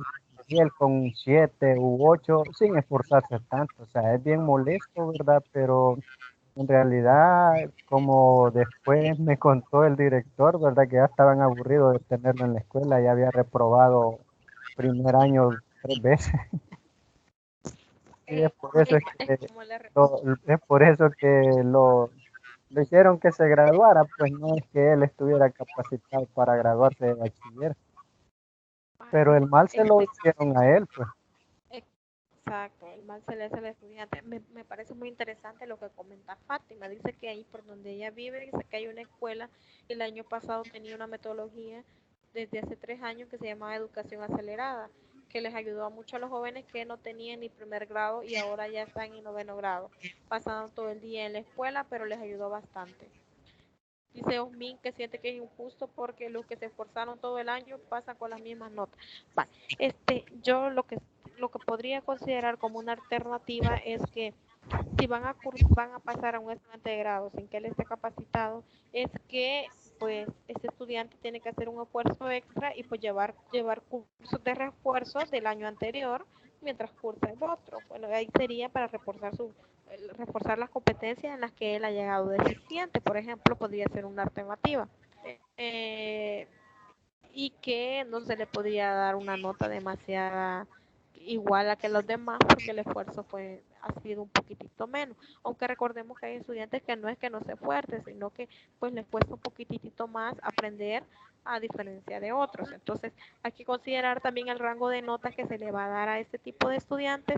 y él con 7 u 8 sin esforzarse tanto. O sea, es bien molesto, ¿verdad? Pero en realidad, como después me contó el director, ¿verdad? Que ya estaban aburridos de tenerlo en la escuela, ya había reprobado primer año 3 veces. Y es por eso Es que como es por eso que lo hicieron que se graduara, pues no es que él estuviera capacitado para graduarse de bachiller, pero el mal se lo este, hicieron a él, pues. exacto, el mal se le hace al estudiante. Me parece muy interesante lo que comenta Fátima. Dice que ahí por donde ella vive, dice que hay una escuela que el año pasado tenía una metodología desde hace 3 años que se llamaba educación acelerada, que les ayudó a mucho a los jóvenes que no tenían ni primer grado y ahora ya están en noveno grado. Pasaban todo el día en la escuela, pero les ayudó bastante. Dice Osmin que siente que es injusto porque los que se esforzaron todo el año pasan con las mismas notas. Vale. Yo lo que podría considerar como una alternativa es que si van a pasar a un estudiante de grado sin que él esté capacitado, es que pues ese estudiante tiene que hacer un esfuerzo extra y pues llevar cursos de refuerzo del año anterior mientras cursa el otro. Bueno, ahí sería para reforzar las competencias en las que él ha llegado deficiente, por ejemplo, podría ser una alternativa. Eh, y que no se le podría dar una nota demasiada igual a que los demás porque el esfuerzo ha sido un poquitito menos, aunque recordemos que hay estudiantes que no es que no se esfuercen, sino que pues les cuesta un poquitito más aprender a diferencia de otros. Entonces hay que considerar también el rango de notas que se le va a dar a este tipo de estudiantes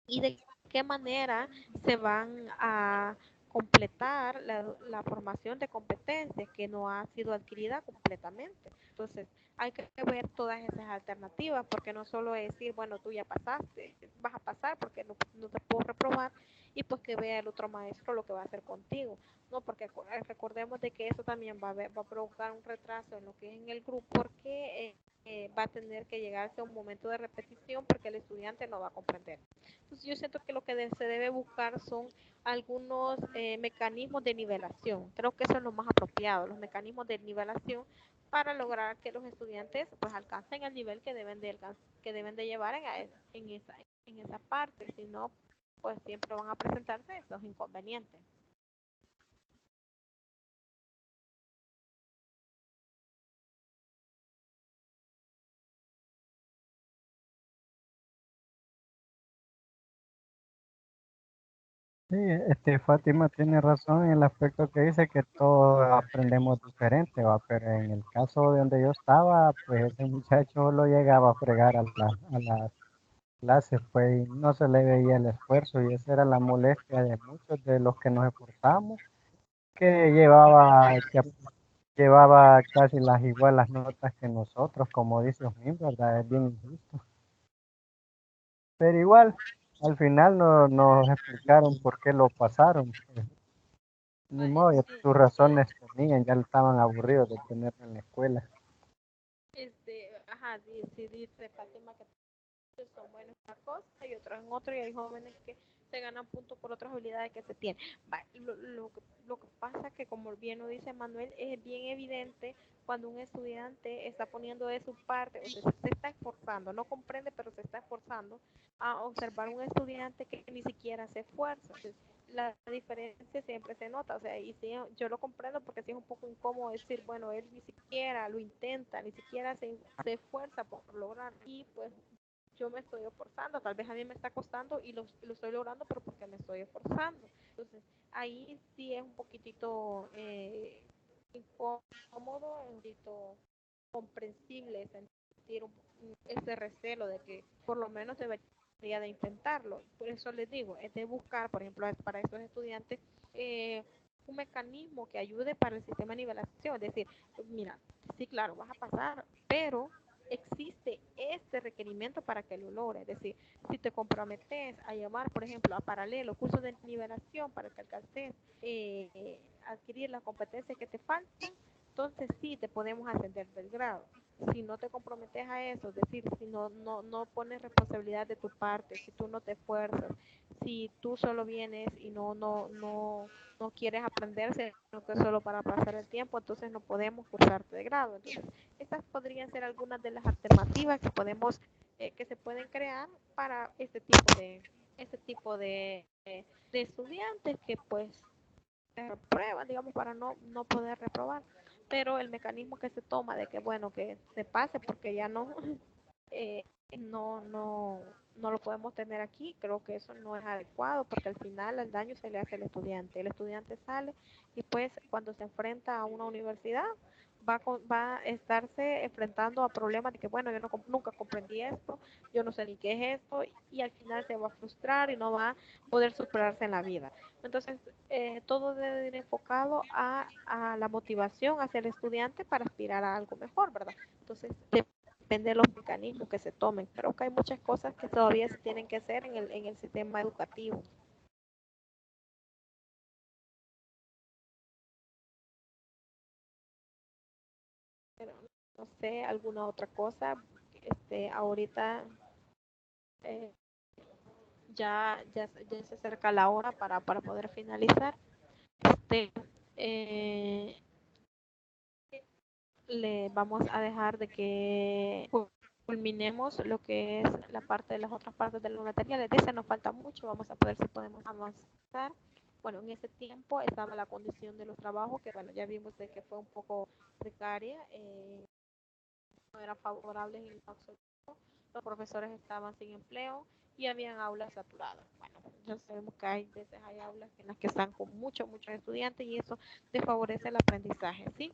y de qué manera se van a completar la formación de competencias que no ha sido adquirida completamente. Entonces, hay que ver todas esas alternativas, porque no solo es decir, bueno, tú ya pasaste, vas a pasar porque no te puedo reprobar, y pues que vea el otro maestro lo que va a hacer contigo. No, porque recordemos de que eso también va a provocar un retraso en lo que es en el grupo, porque va a tener que llegarse a un momento de repetición porque el estudiante no va a comprender. Entonces yo siento que lo que se debe buscar son algunos mecanismos de nivelación. Creo que eso es lo más apropiado, los mecanismos de nivelación para lograr que los estudiantes pues alcancen el nivel que deben de llevar en esa parte. Si no, pues siempre van a presentarse esos inconvenientes. Sí, Fátima tiene razón en el aspecto que dice que todos aprendemos diferente, ¿va? Pero en el caso de donde yo estaba, pues ese muchacho lo llegaba a fregar a las clases, pues y no se le veía el esfuerzo y esa era la molestia de muchos de los que nos esforzamos, que llevaba casi las iguales notas que nosotros, como dice Osmin, ¿verdad? Es bien injusto. Pero igual, al final no, nos explicaron por qué lo pasaron. Pues, ni modo, ya sus razones tenían, ya estaban aburridos de tenerlo en la escuela. Ajá, sí, dice Fátima que son buenos en una cosa y otros en otra, y hay jóvenes que se ganan puntos por otras habilidades que se tienen. Lo que pasa que, como bien lo dice Manuel, es bien evidente cuando un estudiante está poniendo de su parte, o sea, se está esforzando, no comprende, pero se está esforzando a observar un estudiante que ni siquiera se esfuerza. Entonces, la diferencia siempre se nota, o sea, y sí, yo lo comprendo porque sí es un poco incómodo decir, bueno, él ni siquiera lo intenta, ni siquiera se esfuerza por lograr, y pues yo me estoy esforzando, tal vez a mí me está costando y lo estoy logrando, pero porque me estoy esforzando. Entonces, ahí sí es un poquitito incómodo, un poquito comprensible sentir ese recelo de que por lo menos debería de intentarlo. Por eso les digo, es de buscar, por ejemplo, para estos estudiantes, un mecanismo que ayude para el sistema de nivelación. Es decir, mira, sí, claro, vas a pasar, pero existe este requerimiento para que lo logres. Es decir, si te comprometes a llevar, por ejemplo, a paralelo cursos de nivelación para que alcances adquirir las competencias que te faltan, entonces sí te podemos ascender del grado. Si no te comprometes a eso, es decir, si no pones responsabilidad de tu parte, si tú no te esfuerzas, si tú solo vienes y no quieres aprender, sino que solo para pasar el tiempo, entonces no podemos cursarte de grado. Entonces, estas podrían ser algunas de las alternativas que podemos, que se pueden crear para este tipo de estudiantes que pues reprueban, digamos, para no poder reprobar. Pero el mecanismo que se toma de que, bueno, que se pase porque ya eh, no, no, no lo podemos tener aquí, creo que eso no es adecuado porque al final el daño se le hace al estudiante. El estudiante sale y pues cuando se enfrenta a una universidad va a estarse enfrentando a problemas de que, bueno, yo nunca comprendí esto, yo no sé ni qué es esto, y al final se va a frustrar y no va a poder superarse en la vida. Entonces, todo debe ir enfocado a la motivación hacia el estudiante para aspirar a algo mejor, ¿verdad? Entonces, depende de los mecanismos que se tomen. Creo que hay muchas cosas que todavía se tienen que hacer en el sistema educativo. Pero no sé, alguna otra cosa. Ahorita eh, ya se acerca la hora para poder finalizar. Este, eh, Le vamos a dejar de que culminemos lo que es la parte de las otras partes de la materia. Les dice, nos falta mucho, vamos a poder si podemos avanzar. Bueno, en ese tiempo estaba la condición de los trabajos, que bueno, ya vimos de que fue un poco precaria, no era favorable en el absoluto, los profesores estaban sin empleo y habían aulas saturadas. Bueno, ya sabemos que hay aulas en las que están con muchos estudiantes y eso desfavorece el aprendizaje, ¿sí?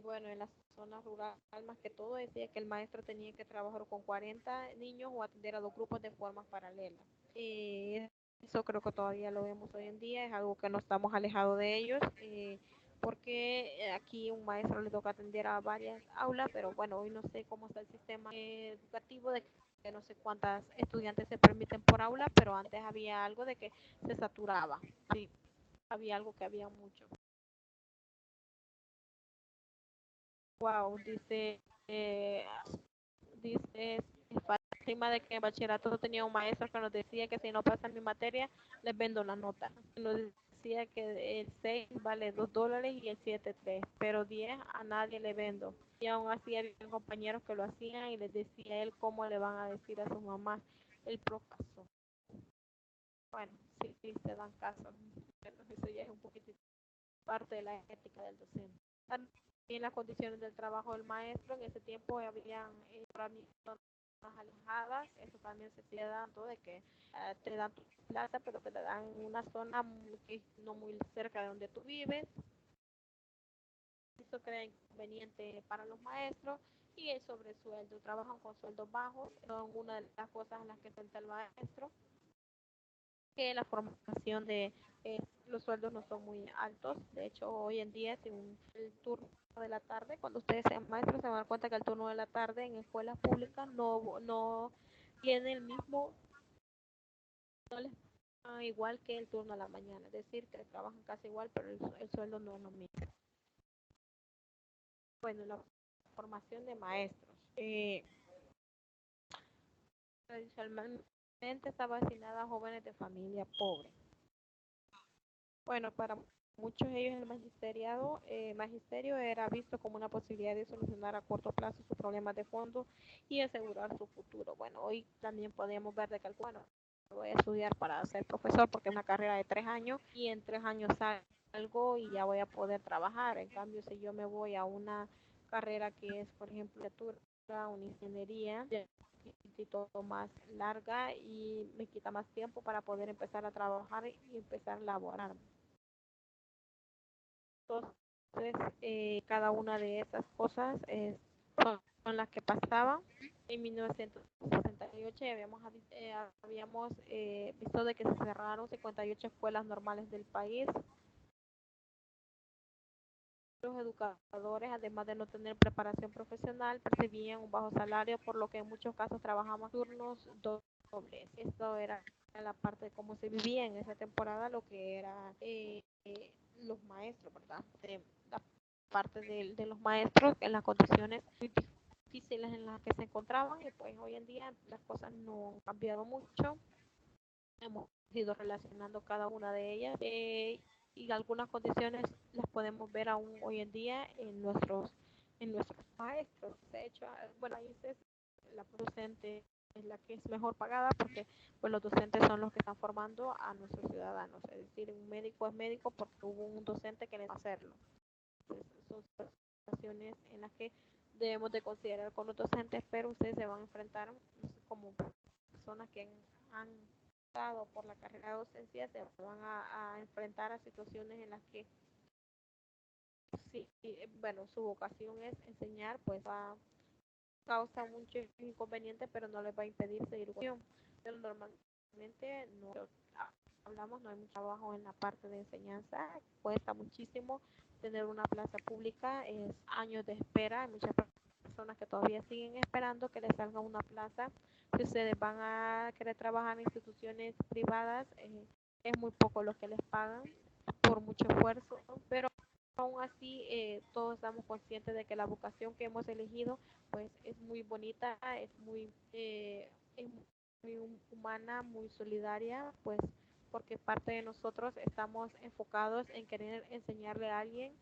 Bueno, en la zona rural, más que todo, decía que el maestro tenía que trabajar con 40 niños o atender a 2 grupos de forma paralela. Eso creo que todavía lo vemos hoy en día, es algo que no estamos alejados de ellos, porque aquí un maestro le toca atender a varias aulas, pero bueno, hoy no sé cómo está el sistema educativo de que no sé cuántas estudiantes se permiten por aula, pero antes había algo de que se saturaba, sí, había algo que había mucho. Wow, eh, dice Fátima de que en bachillerato tenía un maestro que nos decía que si no pasan mi materia, les vendo la nota. Nos decía que el 6 vale $2 y el 7 3, pero 10 a nadie le vendo. Y aún así había compañeros que lo hacían y les decía él cómo le van a decir a su mamá el procaso. Bueno, sí, se dan casos. Eso ya es un poquito parte de la ética del docente. También las condiciones del trabajo del maestro, en ese tiempo habían zonas alejadas, eso también se sigue dando, de que te dan tu plaza, pero te la dan en una zona no muy cerca de donde tú vives. Eso crea inconveniente para los maestros y el sobresueldo. Trabajan con sueldos bajos, son una de las cosas en las que cuenta el maestro, que la formación de los sueldos no son muy altos. De hecho, hoy en día, según el turno de la tarde, cuando ustedes sean maestros, se van a dar cuenta que el turno de la tarde en escuelas públicas no tiene el mismo, no les pagan igual que el turno de la mañana. Es decir, que trabajan casi igual, pero el sueldo no es lo mismo. Bueno, la formación de maestros. Tradicionalmente estaba destinada a jóvenes de familia pobre. Bueno, para muchos de ellos el magisterio era visto como una posibilidad de solucionar a corto plazo sus problemas de fondo y asegurar su futuro. Bueno, hoy también podemos ver de que, bueno, voy a estudiar para ser profesor porque es una carrera de 3 años y en 3 años salgo y ya voy a poder trabajar. En cambio, si yo me voy a una carrera que es, por ejemplo, una ingeniería, y todo más larga y me quita más tiempo para poder empezar a trabajar y empezar a laborar. Cada una de esas cosas son las que pasaban. En 1968 habíamos visto de que se cerraron 58 escuelas normales del país. Los educadores, además de no tener preparación profesional, percibían un bajo salario, por lo que en muchos casos trabajaban turnos dobles. Esto era la parte de cómo se vivía en esa temporada, lo que era los maestros, ¿verdad? La parte de los maestros en las condiciones difíciles en las que se encontraban, y pues hoy en día las cosas no han cambiado mucho. Hemos ido relacionando cada una de ellas, y algunas condiciones las podemos ver aún hoy en día en nuestros maestros. De hecho, bueno, ahí es la docente es la que es mejor pagada, porque pues los docentes son los que están formando a nuestros ciudadanos. Es decir, un médico es médico porque hubo un docente que les va a hacerlo. Entonces, son situaciones en las que debemos de considerar con los docentes, pero ustedes se van a enfrentar como personas que han por la carrera de docencia, se van a enfrentar a situaciones en las que sí, bueno, su vocación es enseñar, pues va a causar mucho inconveniente, pero no les va a impedir seguir con. Pero normalmente no hablamos, no hay mucho trabajo en la parte de enseñanza, cuesta muchísimo tener una plaza pública, es años de espera, hay muchas personas que todavía siguen esperando que les salga una plaza. Si ustedes van a querer trabajar en instituciones privadas, es muy poco lo que les pagan por mucho esfuerzo, pero aún así todos estamos conscientes de que la vocación que hemos elegido pues es muy bonita, es muy humana, muy solidaria, pues porque parte de nosotros estamos enfocados en querer enseñarle a alguien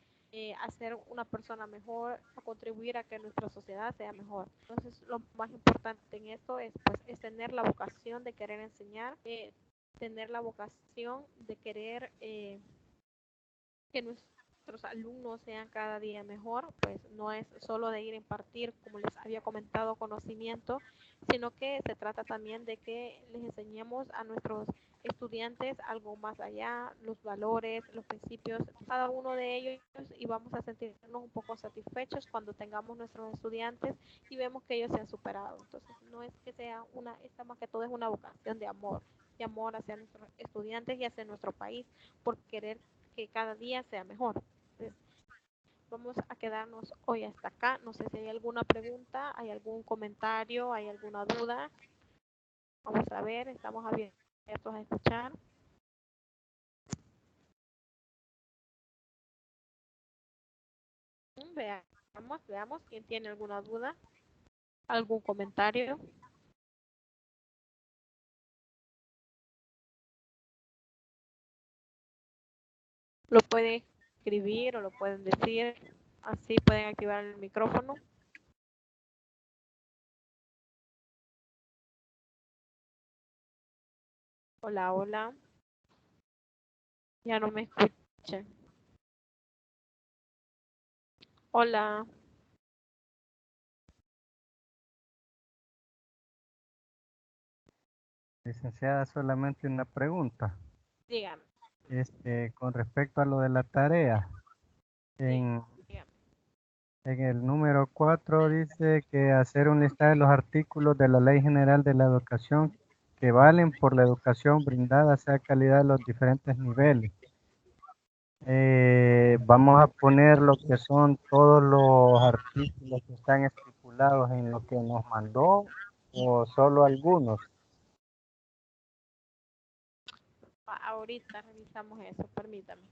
a ser una persona mejor, a contribuir a que nuestra sociedad sea mejor. Entonces, lo más importante en esto es tener la vocación de querer enseñar, tener la vocación de querer que nuestros alumnos sean cada día mejor, pues no es solo de ir a impartir, como les había comentado, conocimiento, sino que se trata también de que les enseñemos a nuestros estudiantes algo más allá, los valores, los principios, cada uno de ellos, y vamos a sentirnos un poco satisfechos cuando tengamos nuestros estudiantes y vemos que ellos se han superado. Entonces, no es que sea esta más que todo es una vocación de amor hacia nuestros estudiantes y hacia nuestro país, por querer que cada día sea mejor. Entonces, vamos a quedarnos hoy hasta acá. No sé si hay alguna pregunta, hay algún comentario, hay alguna duda. Vamos a ver, estamos abiertos a escuchar. Veamos quién tiene alguna duda, algún comentario. Lo pueden escribir o lo pueden decir. Así pueden activar el micrófono. Hola, hola. Ya no me escuchan. Hola. Licenciada, solamente una pregunta. Dígame. Con respecto a lo de la tarea, Sí, en, dígame. en el número 4 dice que hacer un listado de los artículos de la Ley General de la Educación que valen por la educación brindada, sea calidad de los diferentes niveles. Vamos a poner lo que son todos los artículos que están estipulados en lo que nos mandó o solo algunos. Ahorita revisamos eso, permítame.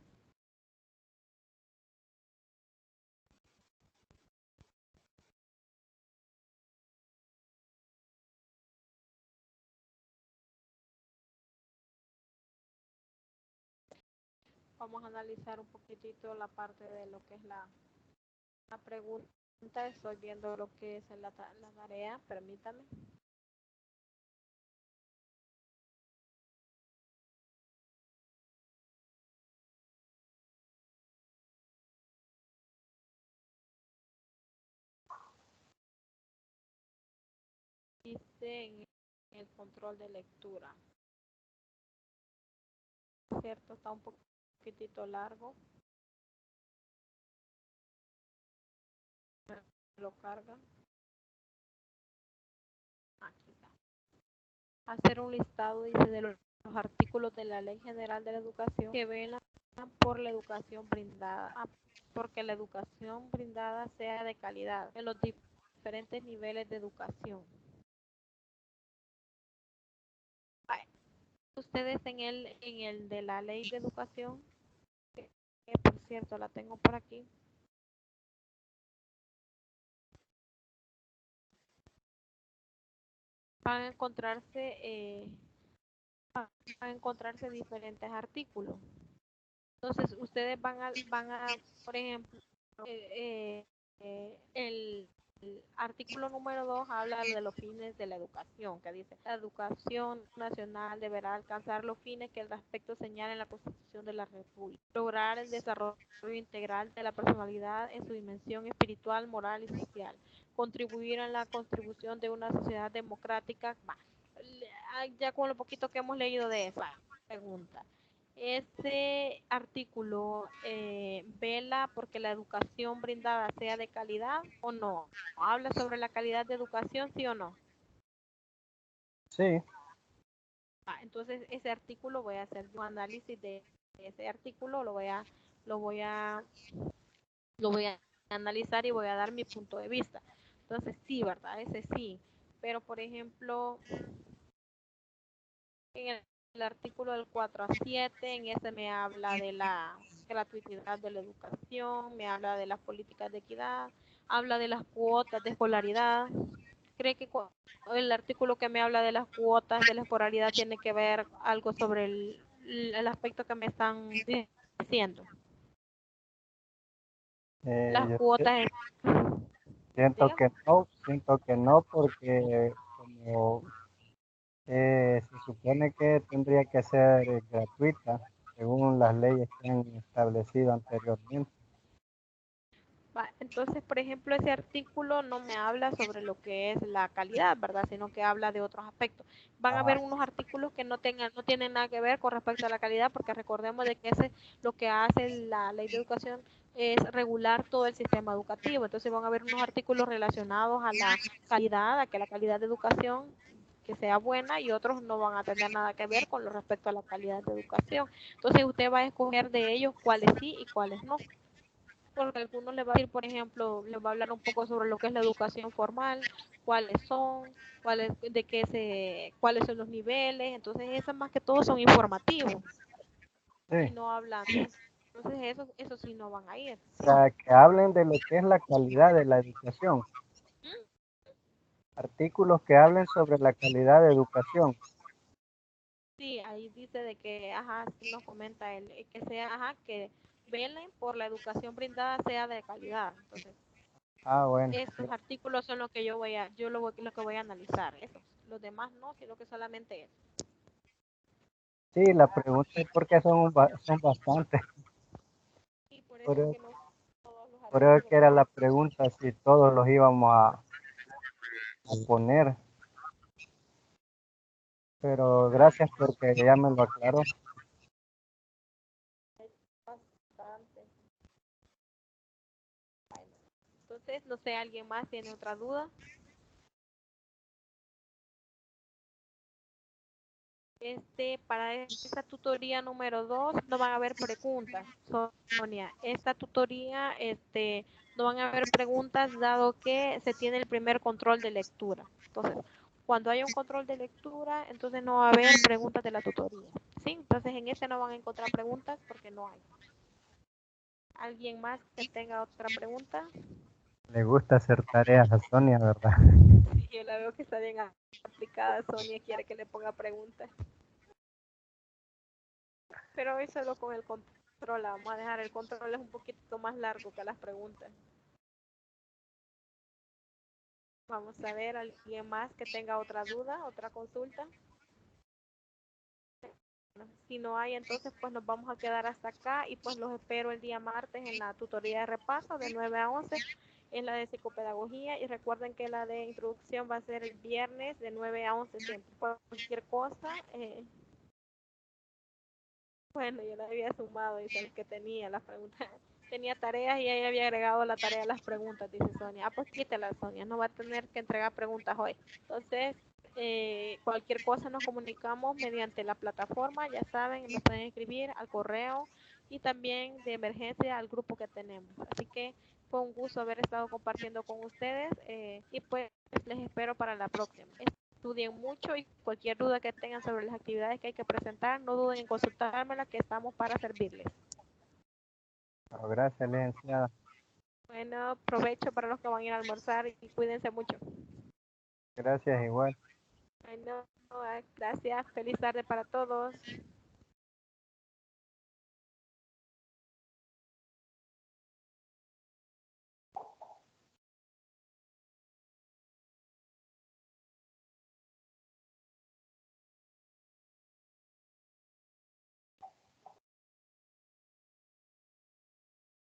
Vamos a analizar un poquitito la parte de lo que es la pregunta. Estoy viendo lo que es la tarea, permítame. Dice en el control de lectura. Cierto, está un poquitito largo. lo carga. Aquí está. Hacer un listado, dice, de los artículos de la Ley General de la Educación que velan por la educación brindada, porque la educación brindada sea de calidad en los diferentes niveles de educación. Ustedes en el de la Ley de Educación, que por cierto la tengo por aquí, van a encontrarse diferentes artículos. Entonces ustedes van a por ejemplo, el artículo número 2 habla de los fines de la educación, que dice, la educación nacional deberá alcanzar los fines que el respecto señala en la Constitución de la República, lograr el desarrollo integral de la personalidad en su dimensión espiritual, moral y social, contribuir en la contribución de una sociedad democrática. Ya con lo poquito que hemos leído de esa pregunta, este artículo vela porque la educación brindada sea de calidad o no. ¿Habla sobre la calidad de educación, sí o no? Sí. Entonces ese artículo voy a hacer un análisis de ese artículo, lo voy a analizar y voy a dar mi punto de vista. Entonces sí, ¿verdad? Ese sí. Pero por ejemplo, en el artículo del 4 a 7, en ese me habla de la gratuidad de la educación, me habla de las políticas de equidad, habla de las cuotas de escolaridad. ¿Cree que el artículo que me habla de las cuotas de la escolaridad tiene que ver algo sobre el aspecto que me están diciendo? Las Yo cuotas, dígame. siento que no, porque como se supone que tendría que ser gratuita, según las leyes que han establecido anteriormente. Entonces, por ejemplo, ese artículo no me habla sobre lo que es la calidad, ¿verdad? Sino que habla de otros aspectos. Van a haber unos artículos que no tienen nada que ver con respecto a la calidad, porque recordemos de que lo que hace la Ley de Educación es regular todo el sistema educativo. Entonces van a haber unos artículos relacionados a la calidad, a que la calidad de educación que sea buena, y otros no van a tener nada que ver con lo respecto a la calidad de educación. Entonces usted va a escoger de ellos cuáles sí y cuáles no, porque a algunos les va a decir, por ejemplo, les va a hablar un poco sobre lo que es la educación formal, cuáles son, cuáles son los niveles. Entonces esas más que todo son informativos y Sí. no hablan. Entonces eso sí no van a ir. O sea, que hablen de lo que es la calidad de la educación. Artículos que hablen sobre la calidad de educación. Sí, ahí dice de que, sí nos comenta que sea, que velen por la educación brindada sea de calidad. Entonces, Bueno. estos artículos son los que lo que voy a analizar. Esos. Los demás no, sino que solamente eso. Sí, la pregunta es por qué son bastantes. Y por eso Por es eso, que no todos los por eso que artículos. era la pregunta si todos los íbamos a poner. Pero gracias porque ya me lo aclaró. Bastante. Bueno, entonces, no sé, ¿alguien más tiene otra duda? Para esta tutoría número 2 no van a haber preguntas, Sonia. Esta tutoría, no van a haber preguntas dado que se tiene el primer control de lectura. Entonces, cuando haya un control de lectura, entonces no va a haber preguntas de la tutoría. ¿Sí? Entonces, en este no van a encontrar preguntas porque no hay. ¿Alguien más que tenga otra pregunta? Le gusta hacer tareas a Sonia, ¿verdad? Sí, yo la veo que está bien aplicada. Sonia quiere que le ponga preguntas. Pero hoy solo con el control, la vamos a dejar. El control es un poquito más largo que las preguntas. Vamos a ver, ¿alguien más que tenga otra duda, otra consulta? Si no hay, entonces pues nos vamos a quedar hasta acá y pues los espero el día martes en la tutoría de repaso de 9 a 11 en la de psicopedagogía, y recuerden que la de introducción va a ser el viernes de 9 a 11 siempre. Cualquier cosa, bueno, yo la había sumado y sabes que tenía las preguntas. tenía tareas y ella había agregado la tarea de las preguntas, dice Sonia. Ah, pues quítela, Sonia, no va a tener que entregar preguntas hoy. Entonces, cualquier cosa nos comunicamos mediante la plataforma, ya saben, nos pueden escribir al correo y también de emergencia al grupo que tenemos. Así que fue un gusto haber estado compartiendo con ustedes y pues les espero para la próxima. Estudien mucho y cualquier duda que tengan sobre las actividades que hay que presentar, no duden en consultármela, que estamos para servirles. Bueno, gracias, licenciada. Bueno, provecho para los que van a ir a almorzar y cuídense mucho. Gracias, igual. Bueno, gracias. Feliz tarde para todos.